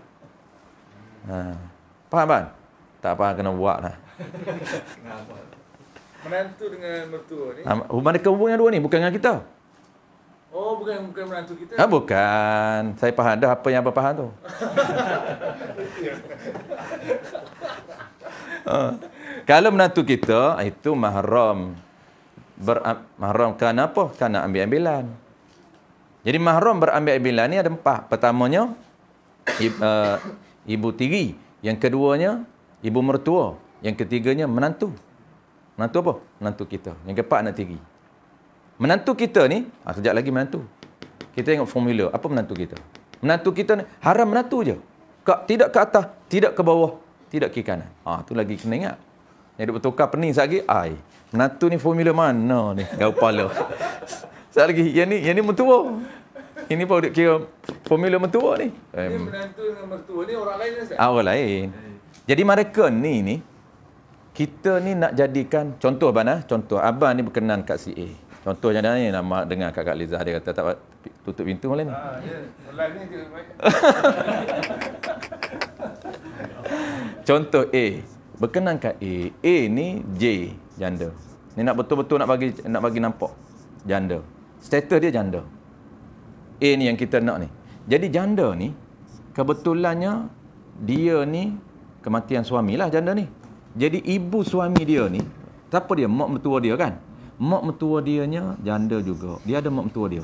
Faham kan? Tak faham kena buat lah. Menantu dengan mertua ni. Mereka hubungan dua ni, bukan dengan kita. Oh, bukan menantu kita. Bukan. Saya faham dah apa yang abang faham tu. Kalau menantu kita, itu mahram. Mahram kerana apa? Kerana ambil-ambilan. Jadi mahram berambil-ambilan ni ada 4. Pertamanya, ibu tiri. Yang keduanya, ibu mertua. Yang ketiganya, menantu. Menantu apa? Menantu kita. Yang keempat, anak tiri. Menantu kita ni, sekejap lagi menantu. Kita tengok formula. Apa menantu kita? Menantu kita ni, haram menantu je. Tidak ke atas, tidak ke bawah, tidak ke kanan. Tu lagi kena ingat. Yang duk bertukar pening sekali, menantu ni formula mana ni? Gau pala. Sekali lagi, yang ni mentua. Ini pun kira formula mentua ni. Ini menantu dengan mertua ni orang lain Ustaz? Orang lain. Jadi mereka ni, kita ni nak jadikan, contoh abang ni berkenan kat si A. Contohnya ni nama dengar Kak Liza, dia kata tak tutup pintu malam ni. Ya. Live ni dia baik. Contoh A, berkenan kat A. A ni J, janda. Ni nak betul-betul nak bagi nampak janda. Status dia janda. A ni yang kita nak ni. Jadi janda ni kebetulannya dia ni kematian suami lah janda ni. Jadi ibu suami dia ni, siapa dia? Mak mertua dia kan? Mak mertua dianya janda juga. Dia ada mak mertua dia.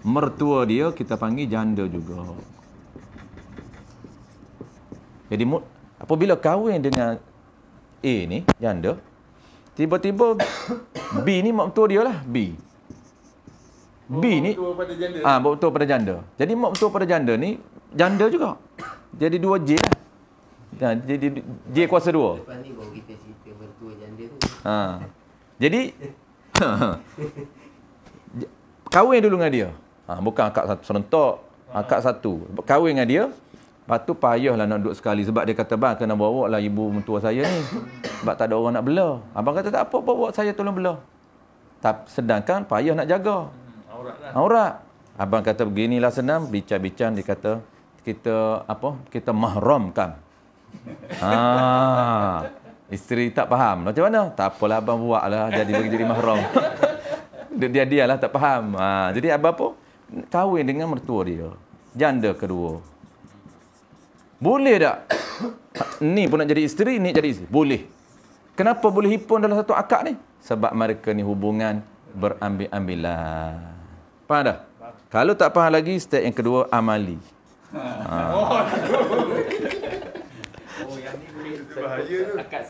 Mertua dia kita panggil janda juga. Jadi apabila kahwin dengan A ni, janda, tiba-tiba B ni mak mertua dia lah, B. B ni mak mertua pada janda. mak mertua pada janda. Jadi mak mertua pada janda ni janda juga. Jadi 2 J lah. Jadi J kuasa 2. Lepas ni baru kita cerita mertua janda tu. Jadi kahwin dulu dengan dia. Bukan akad serentak, akad satu. Kahwin dengan dia. Lepas tu payahlah nak duduk sekali sebab dia kata, "Bang, kena bawa lah ibu mentua saya ni. Sebab tak ada orang nak bela." Abang kata, "Tak apa, bawa saya tolong bela." Sedangkan payah nak jaga. Aurat. Abang kata, "Beginilah senang, bincang-bincang." Dia kata, kita mahramkan. Isteri tak faham. Macam mana? Tak apalah abang buatlah jadi mahram. Dia lah tak faham. Jadi abang apa? Kahwin dengan mertua dia. Janda kedua. Boleh tak? Ni pun nak jadi isteri, ni jadi isteri. Boleh. Kenapa boleh hipun dalam satu akad ni? Sebab mereka ni hubungan berambil-ambilan. Faham dah? Kalau tak faham lagi, step yang kedua, amali. Yang ni boleh akad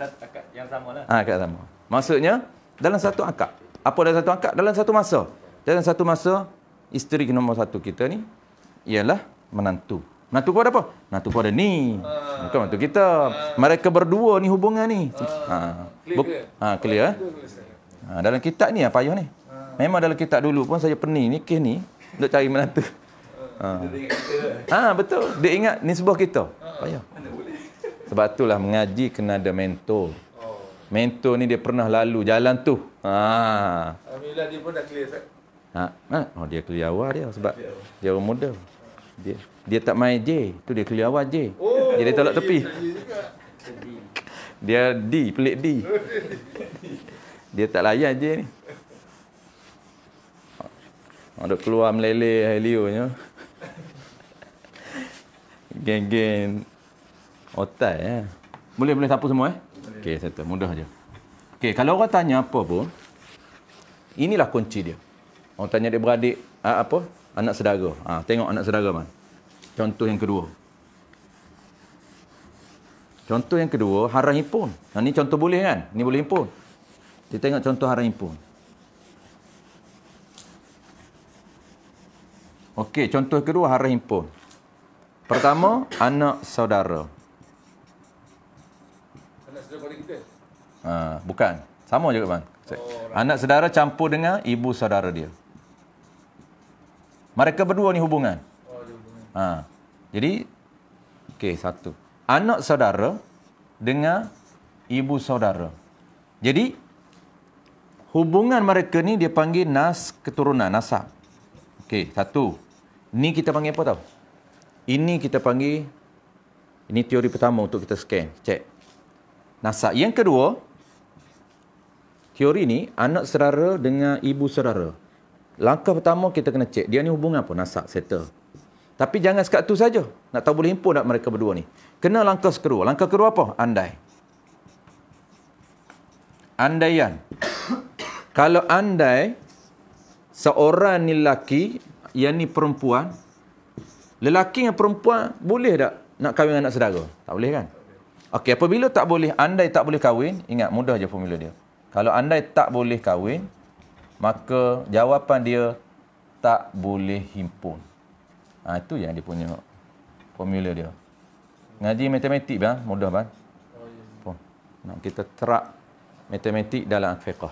yang sama lah. Akad sama. Maksudnya, dalam satu akad. Apa dalam satu akad? Dalam satu masa. Dalam satu masa, isteri nombor 1 kita ni, ialah menantu. Menantu kau ada apa? Menantu kau ada ni. Bukan menantu kita. Mereka berdua ni hubungan ni. Clear. Dalam kitab ni payah ni. Memang dalam kitab dulu pun saya pening ni kes ni untuk cari menantu. Betul. Dia ingat ni sebuah kita. Payah. Sebab itulah mengaji kena ada mentor. Mentor ni dia pernah lalu jalan tu. Alhamdulillah dia pun dah clear, Ustaz. Dia clear awal dia sebab dia orang muda. Dia tak main J. Tu dia clear awal J. Dia tolak tepi. Dia D, pelik D. Dia tak layan J ni. Ada keluar meleleh helionya. Geng-geng otai Boleh siapa semua Okey, settle. Mudah je. Okey, kalau orang tanya apa pun, inilah kunci dia. Orang tanya dia beradik apa? Anak saudara. Tengok anak saudara man. Contoh yang kedua. Contoh yang kedua, haram himpun. Ni contoh boleh kan? Ni boleh himpun. Kita tengok contoh haram himpun. Okey, contoh kedua haram himpun. Pertama, anak saudara. Anak saudara pada kita? Bukan. Sama juga bang. Anak saudara campur dengan ibu saudara dia. Mereka berdua ni hubungan. Jadi, okey, satu. Anak saudara dengan ibu saudara. Jadi, hubungan mereka ni dia panggil keturunan, nasab. Okey, satu. Ni kita panggil apa tau? Ini kita panggil, ini teori pertama untuk kita scan, cek. Nasab. Yang kedua, teori ni, anak saudara dengan ibu saudara. Langkah pertama kita kena cek, dia ni hubungan apa? Nasab, settle. Tapi jangan sekat tu saja. Nak tahu boleh himpun tak mereka berdua ni. Kena langkah kedua. Langkah kedua apa? Andai. Andaian. Kalau andai seorang ni lelaki, yang ni perempuan, lelaki dengan perempuan boleh tak nak kahwin anak saudara? Tak boleh kan? Okey, apabila tak boleh, andai tak boleh kahwin, ingat mudah je formula dia. Kalau andai tak boleh kahwin, maka jawapan dia tak boleh himpun. Itu yang dia punya formula dia. Ngaji matematik bang, mudah bang. Nak kita terap matematik dalam fiqh.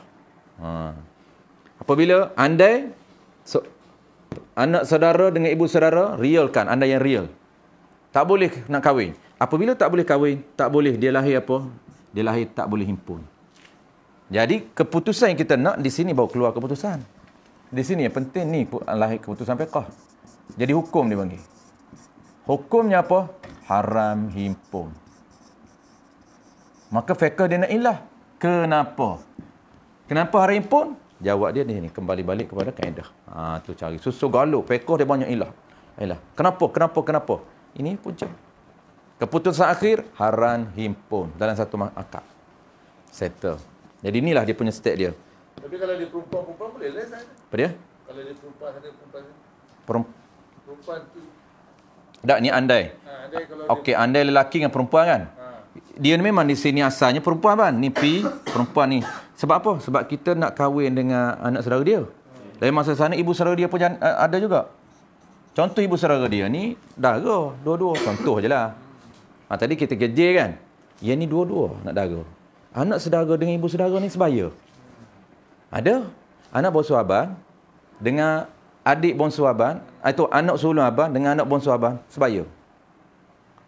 Apabila andai anak saudara dengan ibu saudara, realkan, andai yang real. Tak boleh nak kahwin. Apabila tak boleh kahwin, tak boleh dia lahir apa? Dia lahir tak boleh himpun. Jadi keputusan yang kita nak di sini baru keluar keputusan. Di sini yang penting ni lahir keputusan fiqh. Jadi hukum dia panggil. Hukumnya apa? Haram himpun. Maka fiqh dia nak ilah. Kenapa? Kenapa haram himpun? Jawab dia ni, kembali balik kepada kaedah. Tu cari. Susu galuk. Fiqh dia banyak ilah. Kenapa? Ini punca. Keputusan akhir, haram himpun. Dalam satu akad. Settle. Jadi inilah dia punya step dia. Tapi kalau dia perempuan boleh lah saya. Apa dia? Kalau dia perempuan tu. Tak, ni andai. Okey, andai lelaki dengan perempuan kan? Dia memang di sini asalnya perempuan kan? Ni perempuan ni. Sebab apa? Sebab kita nak kahwin dengan anak saudara dia. Dari masa sana ibu saudara dia pun ada juga. Contoh ibu saudara dia ni dara, dua-dua. Contoh je lah. Tadi kita kerja kan? Yang ni dua-dua nak dara. Anak saudara dengan ibu saudara ni sebaya. Ada. Anak bongsu abang dengan adik bongsu abang, atau anak sulung abang dengan anak bongsu abang sebaya.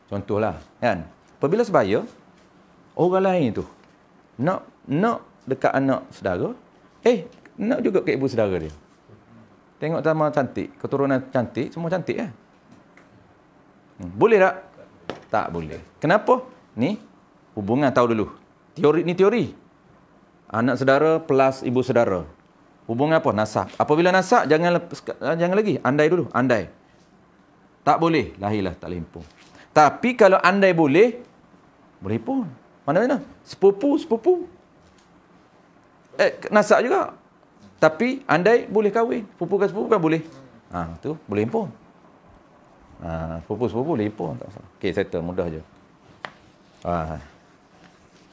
Contohlah, kan? Apabila sebaya, orang lain tu nak dekat anak saudara, nak juga ke ibu saudara dia. Tengok sama cantik, keturunan cantik, semua cantik kan? Boleh tak? Tak boleh. Kenapa? Ni hubungan tahu dulu. Teori. Anak saudara plus ibu saudara. Hubungan apa? Nasab. Apabila nasab, jangan lagi. Andai dulu. Andai. Tak boleh. Lahirlah tak boleh himpun. Tapi kalau andai boleh himpun. Mana-mana? Sepupu. Nasab juga. Tapi andai boleh kahwin. Sepupu kan boleh. Tu boleh himpun. Sepupu boleh himpun. Okey, settle. Mudah je.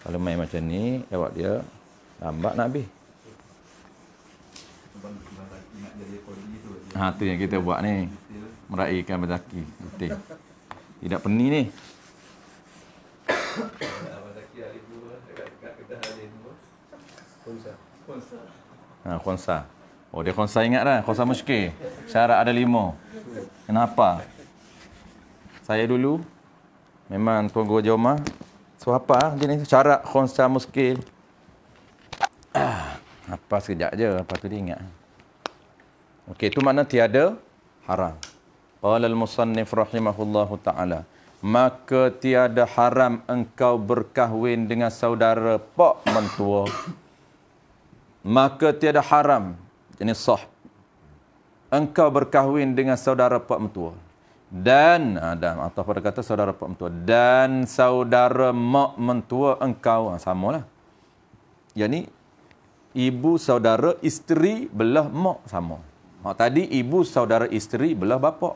Kalau main macam ni, jawab dia, lambat nak habis. Tu yang kita buat ni. Meraihkan berzaki. Betul. Tidak pening ni. Khonsa. Oh, dia khonsa ingat dah. Khonsa muskil. Syarat ada 5. Kenapa? Saya dulu memang Tuan Guru Jomah. So apa jenis syarat khonsa muskil? Apa sekejap je, lepas tu dia ingat. Okey, itu makna tiada haram. Qala al-musannif rahimahullahu ta'ala. Maka tiada haram engkau berkahwin dengan saudara pak mentua. Maka tiada haram, jenis sah, engkau berkahwin dengan saudara pak mentua. Dan, atau pada kata saudara pak mentua. Dan saudara mak mentua engkau. Samalah. Yani, ibu saudara isteri belah mak sama. Tadi ibu saudara isteri belah bapa.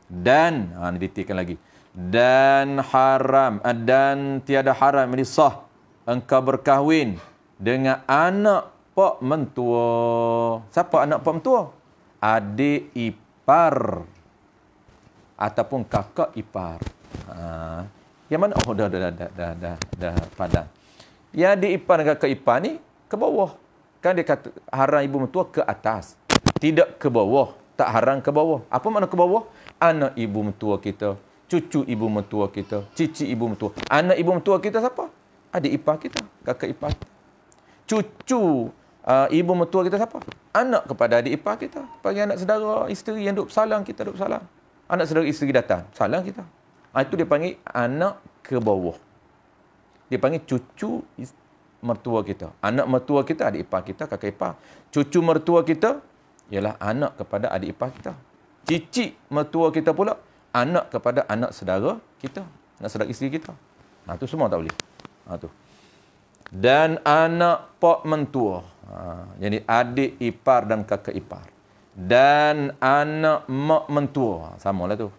Dan ditikan lagi. Dan haram, dan tiada haram ini sah engkau berkahwin dengan anak pak mentua. Siapa anak pak mentua? Adik ipar ataupun kakak ipar. Yang mana? Oh, dah padan. Yang adik ipar dan kakak ipar ni ke bawah. Kan dia kata haram ibu mentua ke atas. Tidak ke bawah. Tak haram ke bawah. Apa makna ke bawah? Anak ibu mentua kita. Cucu ibu mentua kita. Cici ibu mentua. Anak ibu mentua kita siapa? Adik ipar kita. Kakak ipar kita. Cucu ibu mentua kita siapa? Anak kepada adik ipar kita. Bagi anak saudara isteri yang duduk salang, kita duduk salang. Anak saudara isteri datang, salang kita. Itu dia panggil anak ke bawah. Dia panggil cucu mertua kita. Anak mertua kita, adik ipar kita, kakak ipar. Cucu mertua kita ialah anak kepada adik ipar kita. Cicit mertua kita pula anak kepada anak saudara kita, anak saudara isteri kita. Itu semua tak boleh. Tu. Dan anak pak mentua. Jadi adik ipar dan kakak ipar. Dan anak mak mentua. Samalah tu.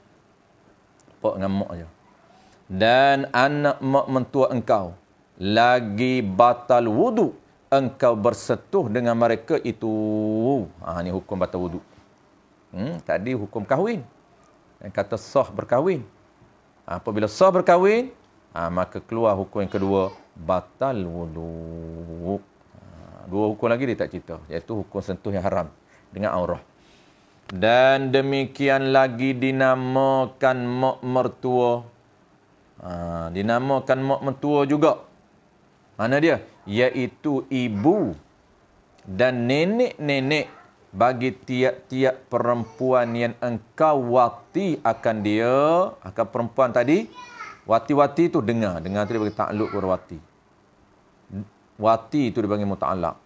Pak dengan mak je. Dan anak mak mentua engkau lagi batal wudu engkau bersetuh dengan mereka itu. Ni hukum batal wudu. Tadi hukum kahwin. Yang kata sah berkahwin. Apabila sah berkahwin, maka keluar hukum yang kedua, batal wudu. Dua hukum lagi dia tak cerita, iaitu hukum sentuh yang haram dengan aurah. Dan demikian lagi dinamakan mak mertua. Dinamakan mak mertua juga. Mana dia? Iaitu ibu dan nenek-nenek bagi tiap-tiap perempuan yang engkau wati akan dia. Akan perempuan tadi, wati-wati tu dengar. Dengar tu dia bagi takluk kepada wati. Wati itu dipanggil muta'allaq.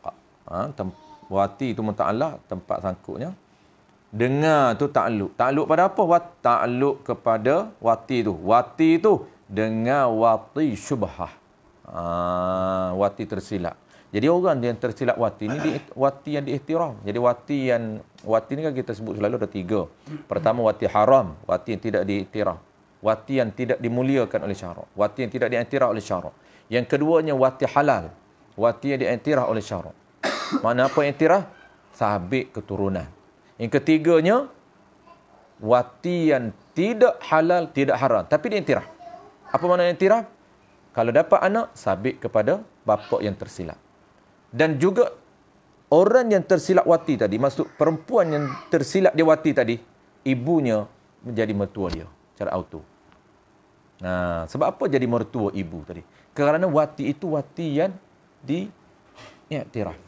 Wati itu muta'allaq, tempat sangkutnya. Dengar tu takluk. Takluk pada apa? Takluk kepada wati tu. Wati tu dengar wati syubhah. Wati tersilap. Jadi orang yang tersilap wati ni wati yang diihtiram. Jadi wati ni kan kita sebut selalu ada 3. Pertama wati haram, wati yang tidak diihtiram. Wati yang tidak dimuliakan oleh syarak. Wati yang tidak diiktiraf oleh syarak. Yang keduanya wati halal. Wati yang diiktiraf oleh syarak. Mana apa iktiraf? Sabit keturunan. Yang ketiganya wati yang tidak halal, tidak haram, tapi diiktiraf. Apa makna iktiraf? Kalau dapat anak, sabit kepada bapa yang tersilap. Dan juga orang yang tersilap wati tadi, maksud perempuan yang tersilap dia wati tadi, ibunya menjadi mertua dia secara auto. Sebab apa jadi mertua ibu tadi? Kerana wati itu wati yang diiktiraf.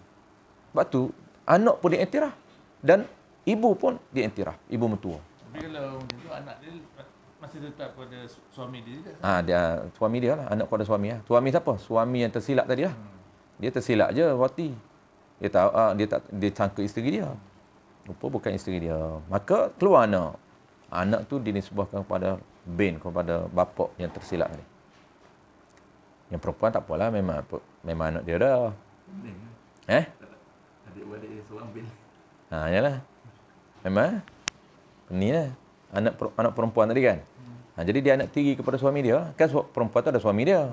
Sebab tu anak pun diiktiraf dan ibu pun diiktiraf, ibu mertua. Tapi kalau macam tu anak dia masih tetap pada suami dia juga. Dia suami dia lah, anak kepada suami lah. Suami siapa? Suami yang tersilap tadi lah. Dia tersilap je wati. Dia tahu dia sangka isteri dia. Rupa bukan isteri dia. Maka keluar anak. Anak tu dinisbahkan kepada kepada bapa yang tersilap tadi. Yang perempuan tak apalah, memang anak dia dah. Adik-adik dia seorang bin. Yalah. Memang ni lah. Anak perempuan tadi kan. Jadi dia anak tiri kepada suami dia. Kan perempuan tu ada suami dia.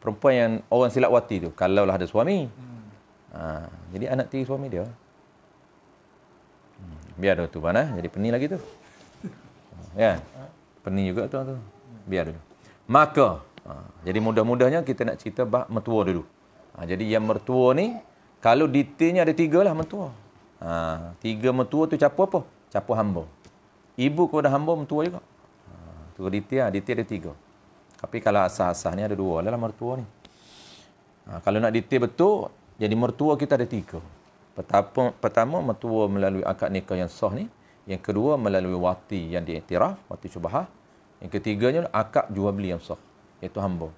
Perempuan yang orang silap wati tu, kalaulah ada suami. Jadi anak tiri suami dia. Biar tu mana, jadi pening lagi tu. Ya. Pening juga tu. Biar dulu. Maka, jadi mudah-mudahnya kita nak cerita bab mertua dulu. Jadi yang mertua ni, kalau detailnya ada 3 lah mertua. 3 mertua tu campur apa? Campur hamba. Ibu kepada hamba mertua juga. Tu detail ada 3. Tapi kalau asas-asas ni ada 2 lah mertua ni. Kalau nak detail betul, jadi mertua kita ada 3. Pertama mertua melalui akad nikah yang sah ni. Yang kedua melalui wati yang diiktiraf, wati syubhah. Yang ketiganya akad jual beli yang sah, iaitu hamba.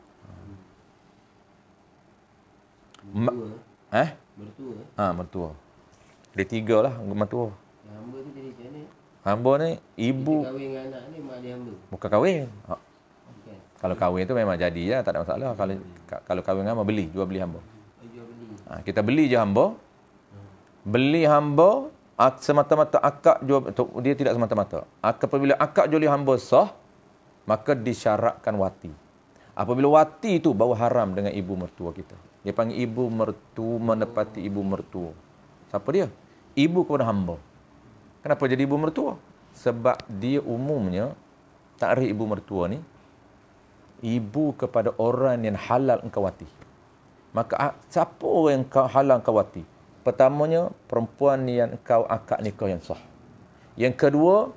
Mertua? Mertua. Ada 3 lah mertua. Hamba tu jadi macam mana? Hamba ni ibu. Kita kahwin dengan anak ni mak dia hamba? Bukan kahwin. Bukan. Kalau kahwin tu memang jadi ya, tak ada masalah. Kalau kahwin dengan hamba, beli, jual beli hamba. Jual beli. Kita beli je hamba. Beli hamba semata-mata akad jual, dia tidak semata-mata. Apabila akad jual beli hamba sah, maka disyaratkan wati. Apabila wati itu baru haram dengan ibu mertua kita. Dia panggil ibu mertua menepati ibu mertua. Siapa dia? Ibu kepada hamba. Kenapa jadi ibu mertua? Sebab dia umumnya takrif ibu mertua ni ibu kepada orang yang halal engkau wati. Maka siapa orang yang halal engkau wati? Pertamanya, perempuan yang engkau akad nikah yang sah. Yang kedua,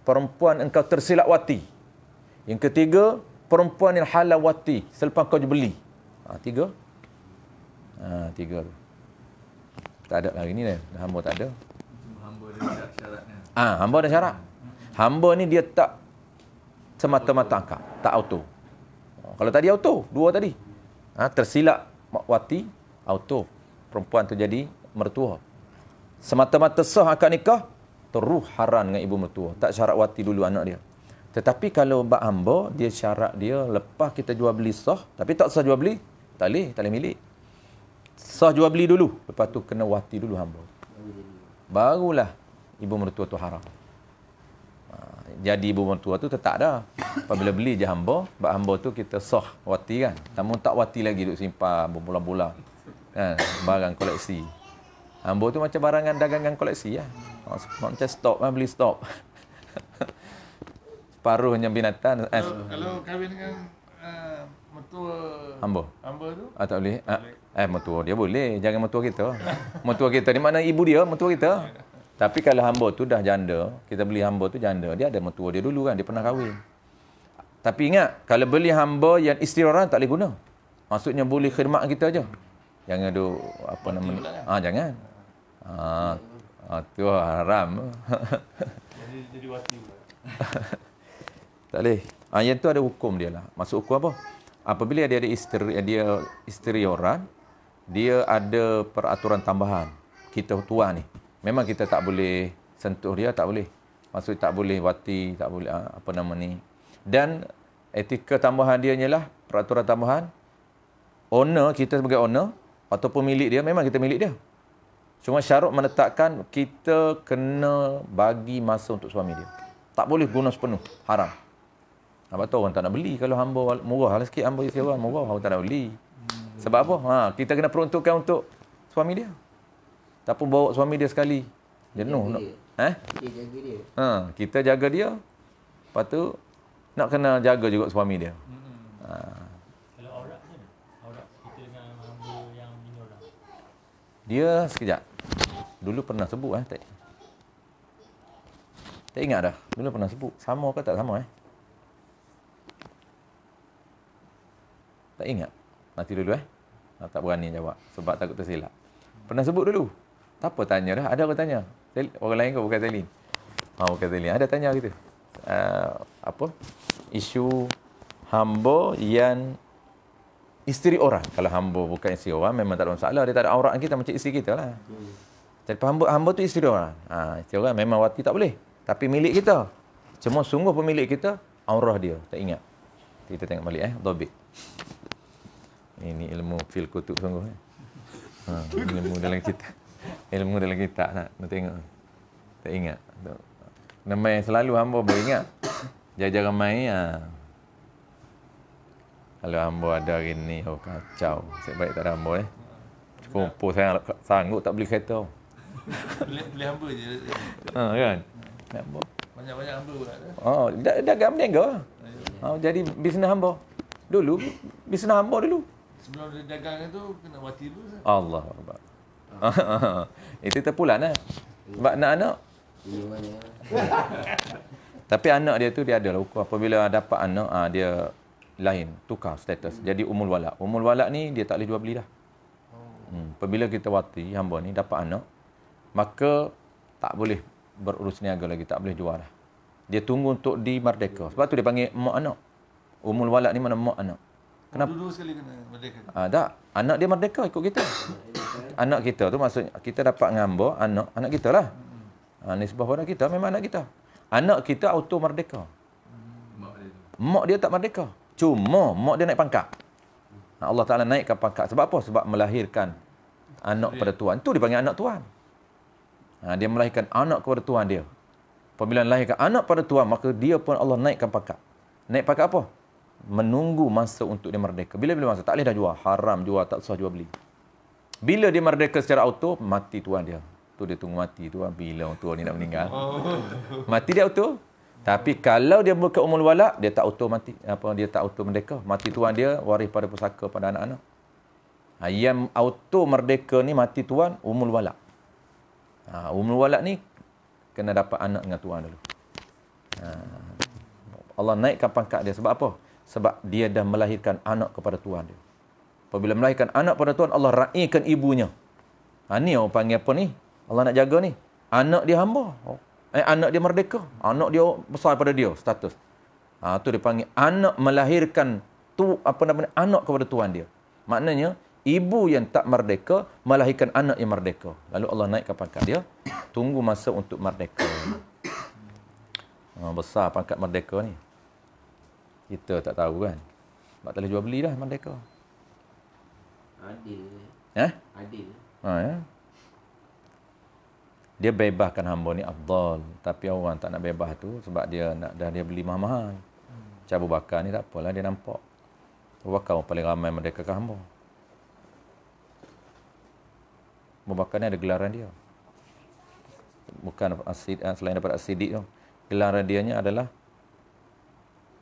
perempuan engkau tersilap wati. Yang ketiga, perempuan yang halal wati selepas kau beli. 3. 3 tu. Tak ada lagi ni dah. Hamba tak ada. Hamba ada syaratnya. Hamba ada syarat. Hamba ni dia tak semata-mata akad, tak auto. Kalau tadi auto, 2 tadi. Tersilap wati, auto. Perempuan tu jadi mertua. Semata-mata sah akad nikah, terus haram dengan ibu mertua. Tak syarat wati dulu anak dia. Tetapi kalau bab hamba, dia syarat dia lepas kita jual beli sah, tapi tak sah jual beli, tak boleh milik. Sah jual beli dulu, lepas tu kena wati dulu hamba. Barulah ibu mertua tu haram. Jadi ibu mertua tu tetap dah. Apabila beli je hamba, bab hamba tu kita sah wati kan. Namun tak wati lagi duk simpan berbulan-bulan. Kan, barang koleksi. Hamba tu macam barangan dagangan koleksi lah. Macam stok, beli stok. Separuhnya binatang. Kalau kahwin dengan mertua hamba tu? Tak boleh. Mertua dia boleh. Jangan mertua kita. Mertua kita ni mana ibu dia, mertua kita. Tapi kalau hamba tu dah janda, kita beli hamba tu janda, dia ada mertua dia dulu kan, dia pernah kahwin. Tapi ingat, kalau beli hamba yang isteri orang tak boleh guna. Maksudnya boleh khidmat kita aja. Jangan ada apa namanya. Jangan. Tu haram. Jadi wati pula. Tak boleh. Yang tu ada hukum dia lah. Maksud hukum apa? Apabila dia ada isteri orang, dia ada peraturan tambahan. Kita tua ni. Memang kita tak boleh sentuh dia, tak boleh. Maksud tak boleh wati, tak boleh apa nama ni. Dan etika tambahan dia ialah peraturan tambahan. Owner, kita sebagai owner ataupun milik dia, memang kita milik dia. Cuma syarat menetapkan kita kena bagi masa untuk suami dia. Tak boleh guna sepenuh, haram. Apa tahu orang tak nak beli kalau hamba murah lah sikit, hamba isteri orang murah, orang tak nak beli. Sebab apa? Kita kena peruntukkan untuk suami dia. Tak pun bawa suami dia sekali. Jenuh. Kita jaga dia. Kita jaga dia. Lepas tu nak kena jaga juga suami dia. Kalau aurat macam mana? Aurat kita dengan hamba yang bini orang. Dia sekejap. Dulu pernah sebut tak ingat dah. Dulu pernah sebut. Sama ke tak sama Tak ingat. Nanti dulu tak berani jawab sebab takut tersilap. Pernah sebut dulu. Tak apa tanya dah. Ada orang tanya. Orang lain ke bukan Telin? Bukan Telin. Ada tanya gitu. Isu hamba yang isteri orang. Kalau hamba bukan isteri orang, memang tak ada masalah. Dia tak ada aurat kita macam isteri kita lah. Jadi hamba tu isteri orang. Isteri orang memang wati tak boleh. Tapi milik kita. Cuma sungguh pemilik kita, aurah dia. Tak ingat. Kita tengok balik Dobit. Ini ilmu fil kutub sungguh. Ilmu dalam kitab. Ilmu dalam kitab nak tengok. Tak ingat. Nama yang selalu hamba boleh ingat. Jarang main. Kalau hamba ada hari ni, kacau. Sebaik tak ada hamba Kumpul saya sanggup tak beli kereta. Beli hamba je. Kan? Hamba. Banyak-banyak hamba pula ada. Oh, dagang berniaga. Jadi bisnes hamba. Dulu bisnes hamba dulu. Sebelum dia dagang itu kena mati dulu. Allah Akbar. Itu terpulang lah. Sebab anak-anak. Tapi anak dia tu dia ada lah hukum. Apabila dapat anak, dia lain, tukar status. Jadi umul walak. Umul walak ni dia tak boleh jual beli dah. Apabila kita wati, hamba ni dapat anak, maka tak boleh berurus niaga lagi, tak boleh jual dah. Dia tunggu untuk dimerdeka. Sebab tu dia panggil mak anak. Umul walak ni mana mak anak. Kenapa? Dulu sekali kena merdeka. Tak. Anak dia merdeka ikut kita. Anak kita tu maksudnya kita dapat ngamba anak kita lah. Nisbah pada kita memang anak kita. Anak kita auto merdeka. Mak dia tak merdeka. Cuma mak dia naik pangkat. Allah Ta'ala naikkan pangkat. Sebab apa? Sebab melahirkan anak kepada Tuhan. Itu dipanggil anak Tuhan. Dia melahirkan anak kepada Tuhan dia. Apabila melahirkan anak pada Tuhan, maka dia pun Allah naikkan pangkat. Naik pangkat apa? Menunggu masa untuk dia merdeka. Bila-bila masa? Tak boleh dah jual. Haram jual, tak sah jual beli. Bila dia merdeka secara auto, mati Tuhan dia. Tu dia tunggu mati tu. Bila orang tua ni nak meninggal. Mati dia auto. Tapi kalau dia buka umul walak, dia tak auto mati. Dia tak auto merdeka. Mati Tuhan dia, waris pada pusaka pada anak-anak. Yang auto merdeka ni mati Tuhan, umul walak. Umul walak ni kena dapat anak dengan Tuhan dulu. Allah naikkan pangkat dia. Sebab apa? Sebab dia dah melahirkan anak kepada Tuhan dia. Apabila melahirkan anak kepada Tuhan, Allah raikan ibunya. Ni orang panggil apa ni? Allah nak jaga ni. Anak dia hamba. Anak dia merdeka. Anak dia besar pada dia, status. Tu dia panggil anak melahirkan anak kepada Tuhan dia. Maknanya, ibu yang tak merdeka melahirkan anak yang merdeka. Lalu Allah naikkan pangkat dia. Tunggu masa untuk merdeka. Besar pangkat merdeka ni. Kita tak tahu kan. Sebab tak boleh jual beli dah merdeka. Adil. Adil. Ya. Dia bebaskan hamba ni afdal. Tapi orang tak nak bebas tu sebab dia nak dia beli mahal-mahal. Macam Abu Bakar ni tak apalah, dia nampak. Abu Bakar paling ramai merdekakan hamba. Abu Bakar ni ada gelaran dia. Bukan selain daripada as-siddiq tu. Gelaran dianya adalah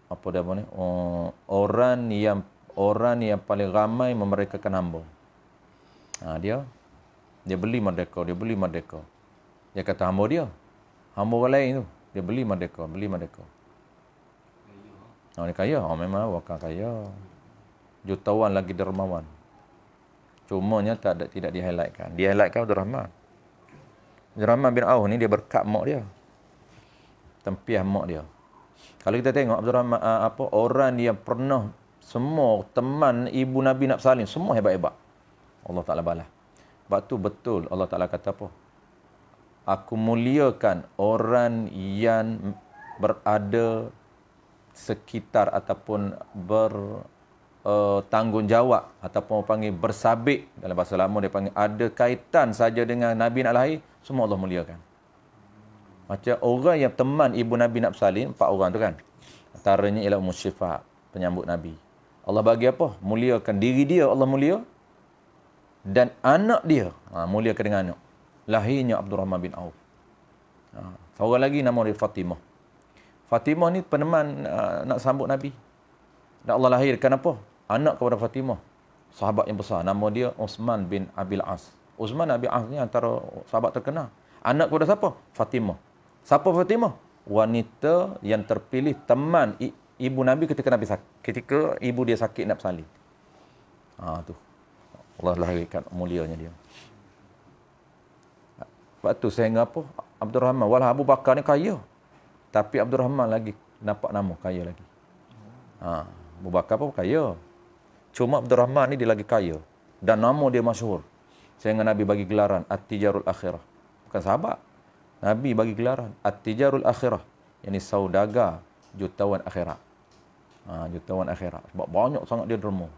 apa dia ni? Orang yang paling ramai memerdekakan hamba. Dia beli merdeka, Dia kata hamba dia. Hamba orang lain tu. Dia beli merdeka. Dia kaya. Memang wakil kaya. Jutawan lagi dermawan. Cumanya tidak di-highlightkan. Di-highlightkan Abdul Rahman. Abdul Rahman bin Auf ni dia berkat mak dia. Tempiah mak dia. Kalau kita tengok Abdul Rahman, orang yang pernah semua teman ibu Nabi nak bersalin, semua hebat-hebat. Allah Ta'ala balas. Sebab tu betul Allah Ta'ala kata apa? Aku muliakan orang yang berada sekitar ataupun bertanggungjawab ataupun panggil bersabit. Dalam bahasa lama dia panggil ada kaitan saja dengan Nabi nak lahir, semua Allah muliakan. Macam orang yang teman ibu Nabi nak bersalin, 4 orang tu kan. Antaranya ialah Ummu Syifa, penyambut Nabi. Allah bagi apa? Muliakan diri dia, Allah mulia. Dan anak dia, muliakan dengan anak. Lahirnya Abdul Rahman bin Auf. Seorang lagi nama dia Fatimah. Fatimah ni peneman nak sambut Nabi. Dan Allah lahirkan apa? Anak kepada Fatimah. Sahabat yang besar. Nama dia Uthman bin Abil As. Uthman bin Abil As ni antara sahabat terkenal. Anak kepada siapa? Fatimah. Siapa Fatimah? Wanita yang terpilih teman ibu Nabi ketika ibu dia sakit nak bersalin. Tu. Allah lahirkan mulianya dia. Sebab tu sehingga apa? Abdul Rahman. Walau Abu Bakar ni kaya. Tapi Abdul Rahman lagi nampak nama kaya lagi. Abu Bakar pun kaya. Cuma Abdul Rahman ni dia lagi kaya. Dan nama dia masyhur. Sehingga Nabi bagi gelaran At-Tijarul Akhirah. Bukan sahabat. Nabi bagi gelaran At-Tijarul Akhirah. Yang ni saudagar jutawan akhirat. Jutawan akhirat. Sebab banyak sangat dia derma.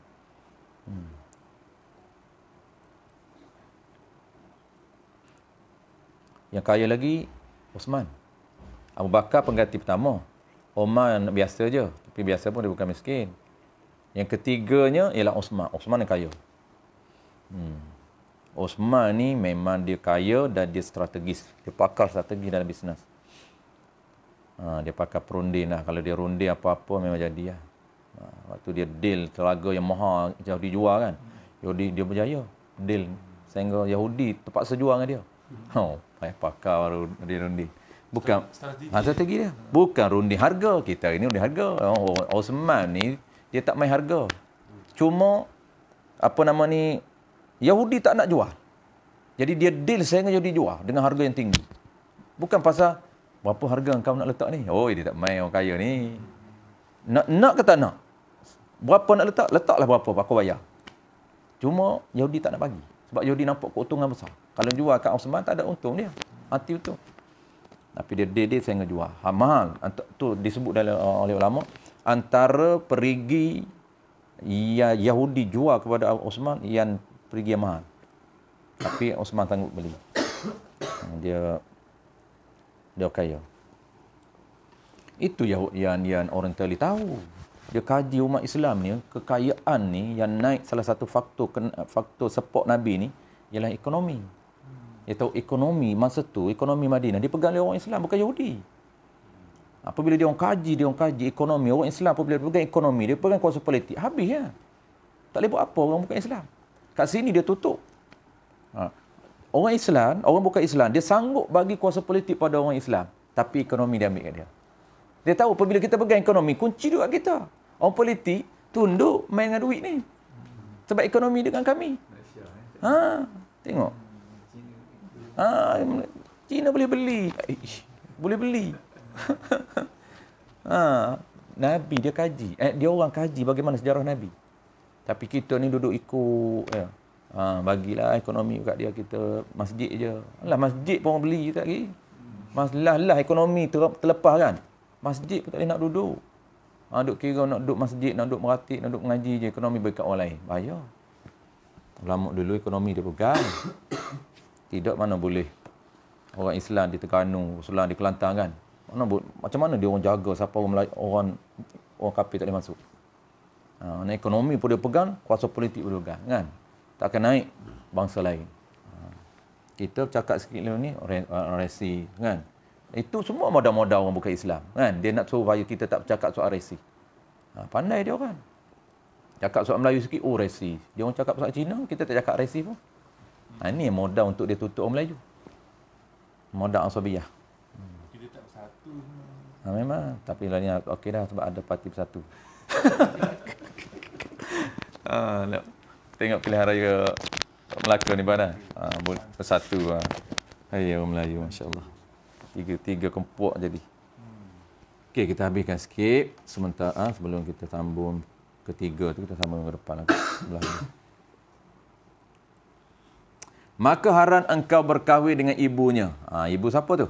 Yang kaya lagi Uthman. Abu Bakar pengganti pertama. Umar biasa je. Tapi biasa pun dia bukan miskin. Yang ketiganya ialah Uthman. Uthman yang kaya. Uthman ni memang dia kaya dan dia strategis. Dia pakar strategi dalam bisnes. Dia pakai perunding lah. Kalau dia runding apa-apa memang jadi lah. Waktu dia deal telaga yang mahal Yahudi jual kan. Yahudi dia berjaya. Deal. Sehingga Yahudi terpaksa jual dengan dia. Payah pakai baru dia runding. Bukan strategi dia. Bukan runding harga. Kita ini runding harga. Osman ni dia tak main harga. Cuma Yahudi tak nak jual. Jadi dia deal sehingga Yahudi jual dengan harga yang tinggi. Bukan pasal berapa harga engkau nak letak ni. Dia tak main orang kaya ni. Nak ke tak nak? Berapa nak letak? Letaklah berapa aku bayar. Cuma Yahudi tak nak bagi. Sebab Yahudi nampak keuntungan besar. Kalau jual kat Osman tak ada untung dia. Mati untung. Tapi dia sehingga jual. Mahal. Tu disebut oleh ulama. Antara perigi Yahudi jual kepada Osman yang perigi yang mahal. Tapi Osman tangguh beli. Dia kaya. Itu yang orang Tali tahu. Dia kaji umat Islam ni, kekayaan ni yang naik salah satu faktor support Nabi ni ialah ekonomi. Dia tahu ekonomi masa tu, ekonomi Madinah dipegang oleh orang Islam, bukan Yahudi. Apabila dia orang kaji ekonomi, orang Islam apabila dia pegang ekonomi, dia pegang kuasa politik, habis ya. Tak boleh buat apa orang bukan Islam. Kat sini dia tutup. Orang Islam, orang bukan Islam, dia sanggup bagi kuasa politik pada orang Islam, tapi ekonomi dia ambil kat dia. Dia tahu apabila kita pegang ekonomi, kunci juga kita. Orang politik tunduk main dengan duit ni. Sebab ekonomi dengan kami. Tengok. Cina boleh beli. Boleh beli. Nabi dia kaji. Dia orang kaji bagaimana sejarah Nabi. Tapi kita ni duduk ikut. Bagilah ekonomi kat dia, kita masjid je. Alah, masjid pun orang beli tak lagi. Masalah ekonomi terlepas kan. Masjid pun tak boleh nak duduk. Duk kira nak duduk masjid, nak duduk meratik, nak duduk mengaji je. Ekonomi berkat orang lain. Bahaya. Ulama dulu ekonomi dia pegang. Tidak mana boleh. Orang Islam di Terengganu, Islam di Kelantan kan. Macam mana dia orang jaga siapa orang kafir tak boleh masuk. Ekonomi pun dia pegang, kuasa politik pun dia pegang kan. Tak akan naik bangsa lain. Kita cakap sikit ni resi kan. Itu semua modal-modal orang bukan Islam kan. Dia nak suruh supaya kita tak bercakap soal resi. Pandai dia orang. Cakap soal Melayu sikit, resi. Dia orang cakap soal Cina, kita tak cakap resi pun. Ini yang modal untuk dia tutup orang Melayu. Modal Asabiyah. Kita tak bersatu. Memang. Tapi lah ni okey dah sebab ada parti bersatu. Tengok pilihan raya Melaka ni mana? Bersatu. Hai orang Melayu, masya-Allah. Tiga kempuk jadi. Okey, kita habiskan sikit sementara sebelum kita sambung ketiga tu, kita sambung ke depan lagi. Maka haram engkau berkahwin dengan ibunya. Ibu siapa tu?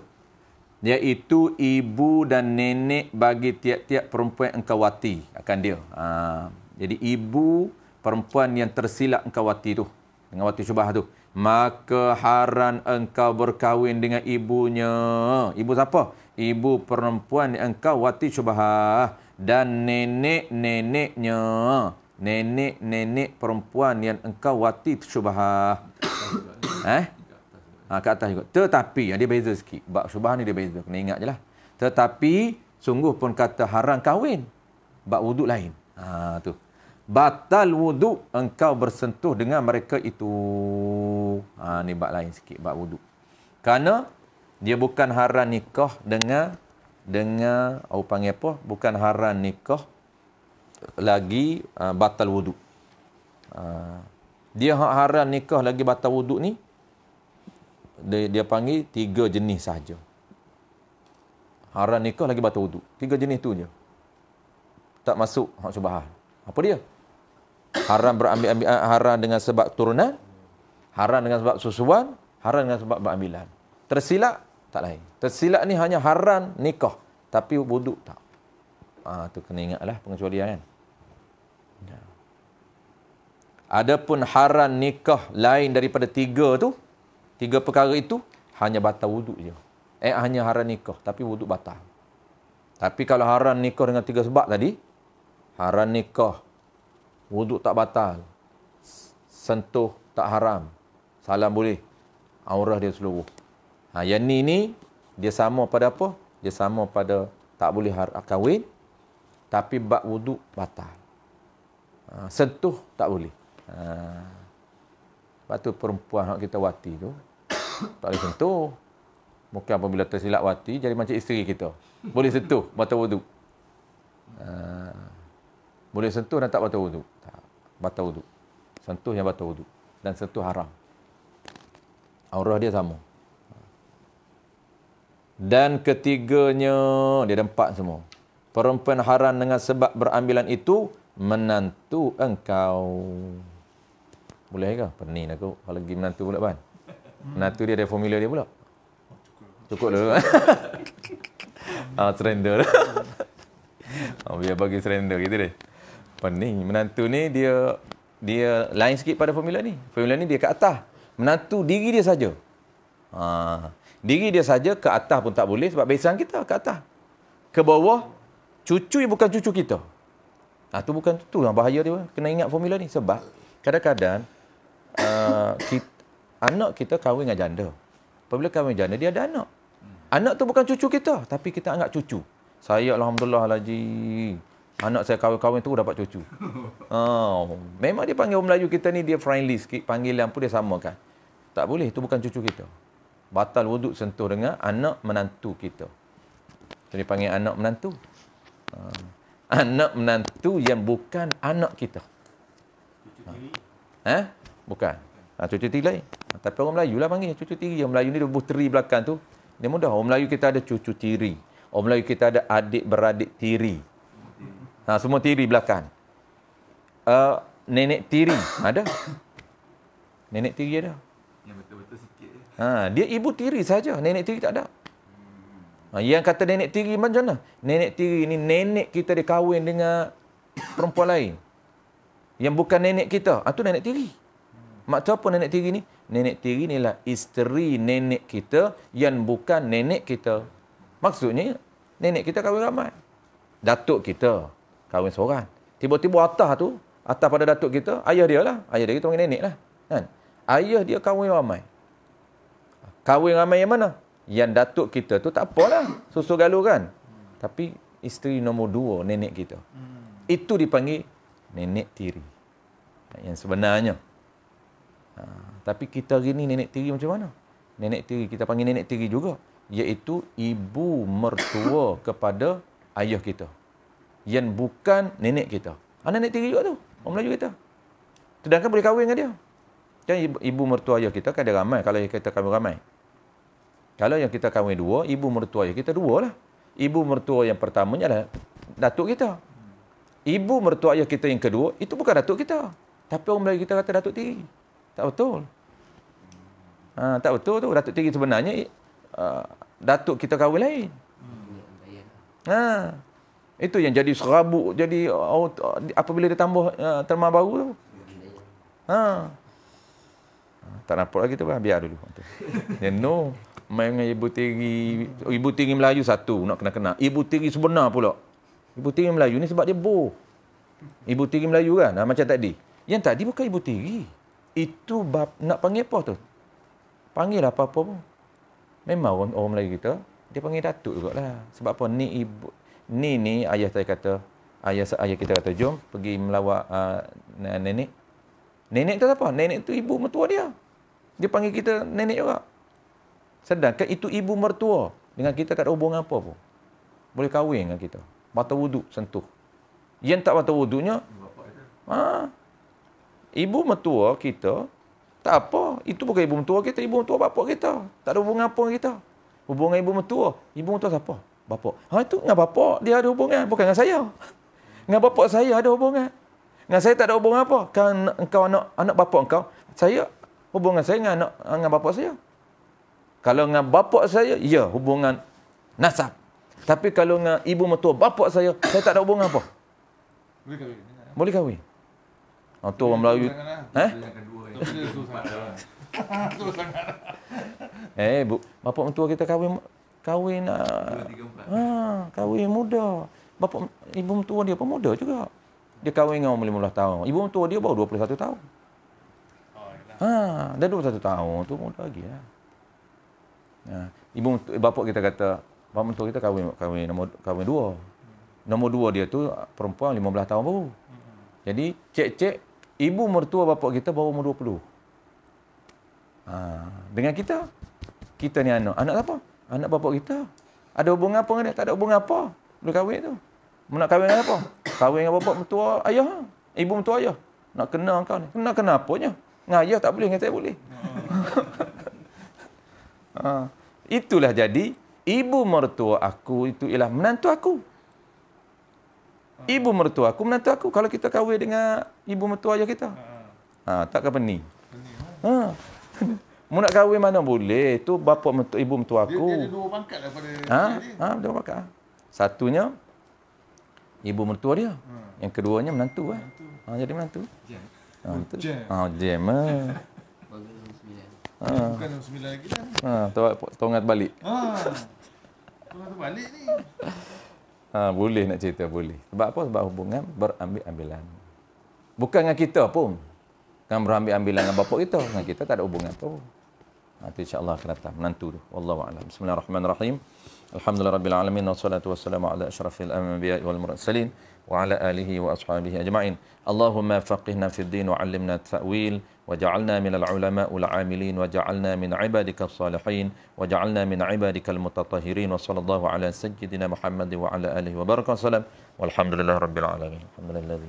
Iaitu ibu dan nenek bagi tiap-tiap perempuan engkau wati akan dia. Jadi ibu perempuan yang tersilap engkau wati tu, dengan wati syubhah tu. Maka haram engkau berkahwin dengan ibunya. Ibu siapa? Ibu perempuan yang engkau wati syubhah. Dan nenek-neneknya. Nenek-nenek perempuan yang engkau wati syubhah. Kat atas juga. Tetapi, dia beza sikit. Bab syubhah ni dia beza. Kena ingat je lah. Tetapi, sungguh pun kata haram kahwin. Bab wuduk lain. Tu. Batal wuduk engkau bersentuh dengan mereka itu. Ni bab lain sikit, bab wuduk. Kerana dia bukan haram nikah dengan orang panggil apa? Bukan haram nikah lagi batal wuduk. Dia haram nikah lagi batal wuduk ni dia panggil 3 jenis sahaja. Haram nikah lagi batal wuduk. 3 jenis tu je. Tak masuk hak syubhah. Apa dia? Haram haram dengan sebab turunan, haram dengan sebab susuan, haram dengan sebab berambilan. Tersilap tak lain. Tersilap ni hanya haram nikah, tapi wuduk tak. Tu kena ingatlah pengecualian kan. Adapun haram nikah lain daripada 3 tu, 3 perkara itu hanya batal wuduk je. Hanya haram nikah tapi wuduk batal. Tapi kalau haram nikah dengan 3 sebab tadi, haram nikah, wuduk tak batal, sentuh tak haram, salam boleh, aurah dia seluruh. Yang ni dia sama pada apa? Dia sama pada tak boleh kahwin, tapi bab wuduk batal. Sentuh tak boleh. Sebab tu perempuan yang kita wati tu tak boleh sentuh. Mungkin apabila tersilap wati jadi macam isteri kita. Boleh sentuh, batal wuduk. Boleh sentuh dan tak batal wuduk. Tak, batal wuduk. Sentuh yang batal wuduk. Dan sentuh haram. Aurah dia sama. Dan ketiganya, dia ada 4 semua. Perempuan haram dengan sebab berambilan itu menantu engkau. Boleh ke? Pening aku kalau pergi menantu pula kan. Menantu dia ada formula dia pula. Cukup dulu. Surrender. Biar bagi surrender gitu deh. Pening. Menantu ni dia lain sikit pada formula ni. Formula ni dia ke atas. Menantu diri dia saja. Diri dia saja ke atas pun tak boleh sebab besan kita ke atas. Ke bawah, cucu bukan cucu kita. Tu bukan tu yang bahaya dia. Kena ingat formula ni sebab kadang-kadang anak kita kahwin dengan janda. Apabila kahwin janda, dia ada anak. Anak tu bukan cucu kita, tapi kita anggap cucu. Saya alhamdulillah Haji, anak saya kahwin-kahwin tu dapat cucu. Memang dia panggil orang Melayu kita ni dia friendly sikit, panggilan pun dia samakan. Tak boleh, itu bukan cucu kita. Batal wuduk sentuh dengan anak menantu kita. Jadi panggil anak menantu. Anak menantu yang bukan anak kita. Bukan. Cucu tiri lain. Tapi orang Melayu lah panggil cucu tiri. Orang Melayu ni dia teri belakang tu. Dia mudah. Orang Melayu kita ada cucu tiri. Orang Melayu kita ada adik-beradik tiri. Semua tiri belakang. Nenek tiri ada. Nenek tiri ada. Yang betul-betul sikit. Dia ibu tiri saja. Nenek tiri tak ada. Yang kata nenek tiri macam mana? Nenek tiri ni nenek kita dia kahwin dengan perempuan lain. Yang bukan nenek kita. Itu nenek tiri. Maksud apa nenek tiri ni? Nenek tiri ni lah isteri nenek kita yang bukan nenek kita. Maksudnya, nenek kita kahwin ramai. Datuk kita kahwin seorang. Tiba-tiba atas pada datuk kita, ayah dia lah. Ayah dia kita panggil nenek lah. Kan? Ayah dia kahwin ramai. Kahwin ramai yang mana? Yang datuk kita tu tak apalah. Susu galuh kan? Tapi isteri nombor 2, nenek kita. Itu dipanggil nenek tiri. Yang sebenarnya. Tapi kita hari ni nenek tiri macam mana? Nenek tiri, kita panggil nenek tiri juga. Iaitu ibu mertua kepada ayah kita. Yang bukan nenek kita. Nenek tiri juga tu. Orang Melayu kita. Sedangkan boleh kahwin dengan dia. Kan ibu mertua ayah kita kan ada ramai. Kalau kita kahwin ramai. Kalau yang kita kahwin 2, ibu mertua ayah kita 2 lah. Ibu mertua yang pertamanya adalah datuk kita. Ibu mertua ayah kita yang kedua, itu bukan datuk kita. Tapi orang Melayu kita kata datuk tiri. Tak betul. Tak betul tu. Datuk tiri sebenarnya datuk kita kahwin lain. Itu yang jadi serabut, jadi apabila dia tambah terma baru tu. Tak nampak lagi tu, biar dulu. No, main dengan ibu tiri Melayu satu nak kena. Ibu tiri sebenar pula. Ibu tiri Melayu ni sebab dia boh. Ibu tiri Melayu kan, macam tadi. Yang tadi bukan ibu tiri. Itu nak panggil apa tu? Panggil apa-apa pun. Memang orang Melayu kita, dia panggil datuk jugalah. Sebab apa? Ni ibu, ni ayah saya kata, ayah kita kata, jom pergi melawat nenek. Nenek tu apa? Nenek tu ibu mertua dia. Dia panggil kita nenek juga. Sedangkan itu ibu mertua. Dengan kita tak ada hubungan apa pun. Boleh kahwin dengan kita. Batal wuduk, sentuh. Yang tak batal wuduknya, ibu mertua kita, tak apa. Itu bukan ibu mertua kita, ibu mertua bapak kita. Tak ada hubungan apa dengan kita. Hubungan ibu mertua. Ibu mertua siapa? Bapak. Itu dengan bapak dia ada hubungan. Bukan dengan saya. Dengan bapak saya ada hubungan. Dengan saya tak ada hubungan apa. Kan engkau anak bapak engkau. Saya, hubungan saya dengan bapak saya. Kalau dengan bapak saya, ya hubungan nasab. Tapi kalau dengan ibu mertua bapak saya tak ada hubungan apa. Boleh kahwin. Boleh kahwin. Tu orang Melayu. Bapak mentua kita kahwin kahwin muda. Bapak ibu mentua dia pun muda juga. Dia kahwin dengan umur 15 tahun. Ibu mentua dia baru 21 tahun. Dah 21 tahun tu muda lagi lah. Bapak kita kata Bapak mentua kita kahwin dua. Nombor dua dia tu perempuan 15 tahun baru. Jadi cek ibu mertua bapak kita baru umur 20. Dengan kita ni anak apa? Anak bapak kita. Ada hubungan apa dengan dia? Tak ada hubungan apa. Boleh kahwin tu. Nak kahwin dengan apa? Kahwin dengan bapak mentua ayah. Ibu mentua ayah. Nak kenal kau ni. Kena apanya? Dengan ayah tak boleh, dengan saya boleh. Itulah jadi ibu mertua aku itu ialah menantu aku. Ibu mertua aku menantu aku. Kalau kita kahwin dengan ibu mertua ayah kita. Takkan pening. Mu nak kahwin mana boleh. Itu bapa mentua, ibu mentua aku. Dia ada dua pangkat daripada dua pangkat. Satunya ibu mertua dia. Yang keduanya menantu kan. Jadi menantu. Jam. Bukan 9 lagi dah. Tongat balik. Tongat balik ni. Boleh nak cerita, boleh. Sebab apa? Sebab hubungan berambil-ambilan. Bukan dengan kita pun. Kan berambil-ambilan dengan bapa kita. Dengan kita tak ada hubungan pun. Nanti insya-Allah akan datang menantu tu. Wallahu a'lam. Bismillahirrahmanirrahim. Alhamdulillahirabbil alamin wassalatu wassalamu ala asyrafil anbiya'i wal mursalin wa ala alihi wa ashabihi ajma'in. Allahumma faqihna fid din wa 'allimna at-ta'wil waj'alna minal ulama'il 'amilin waj'alna min 'ibadikas salihin waj'alna min 'ibadikal mutatahhirin wa sallallahu ala sayyidina Muhammad wa ala alihi wa baraka wasallam walhamdulillahirabbil alamin. Alhamdulillah.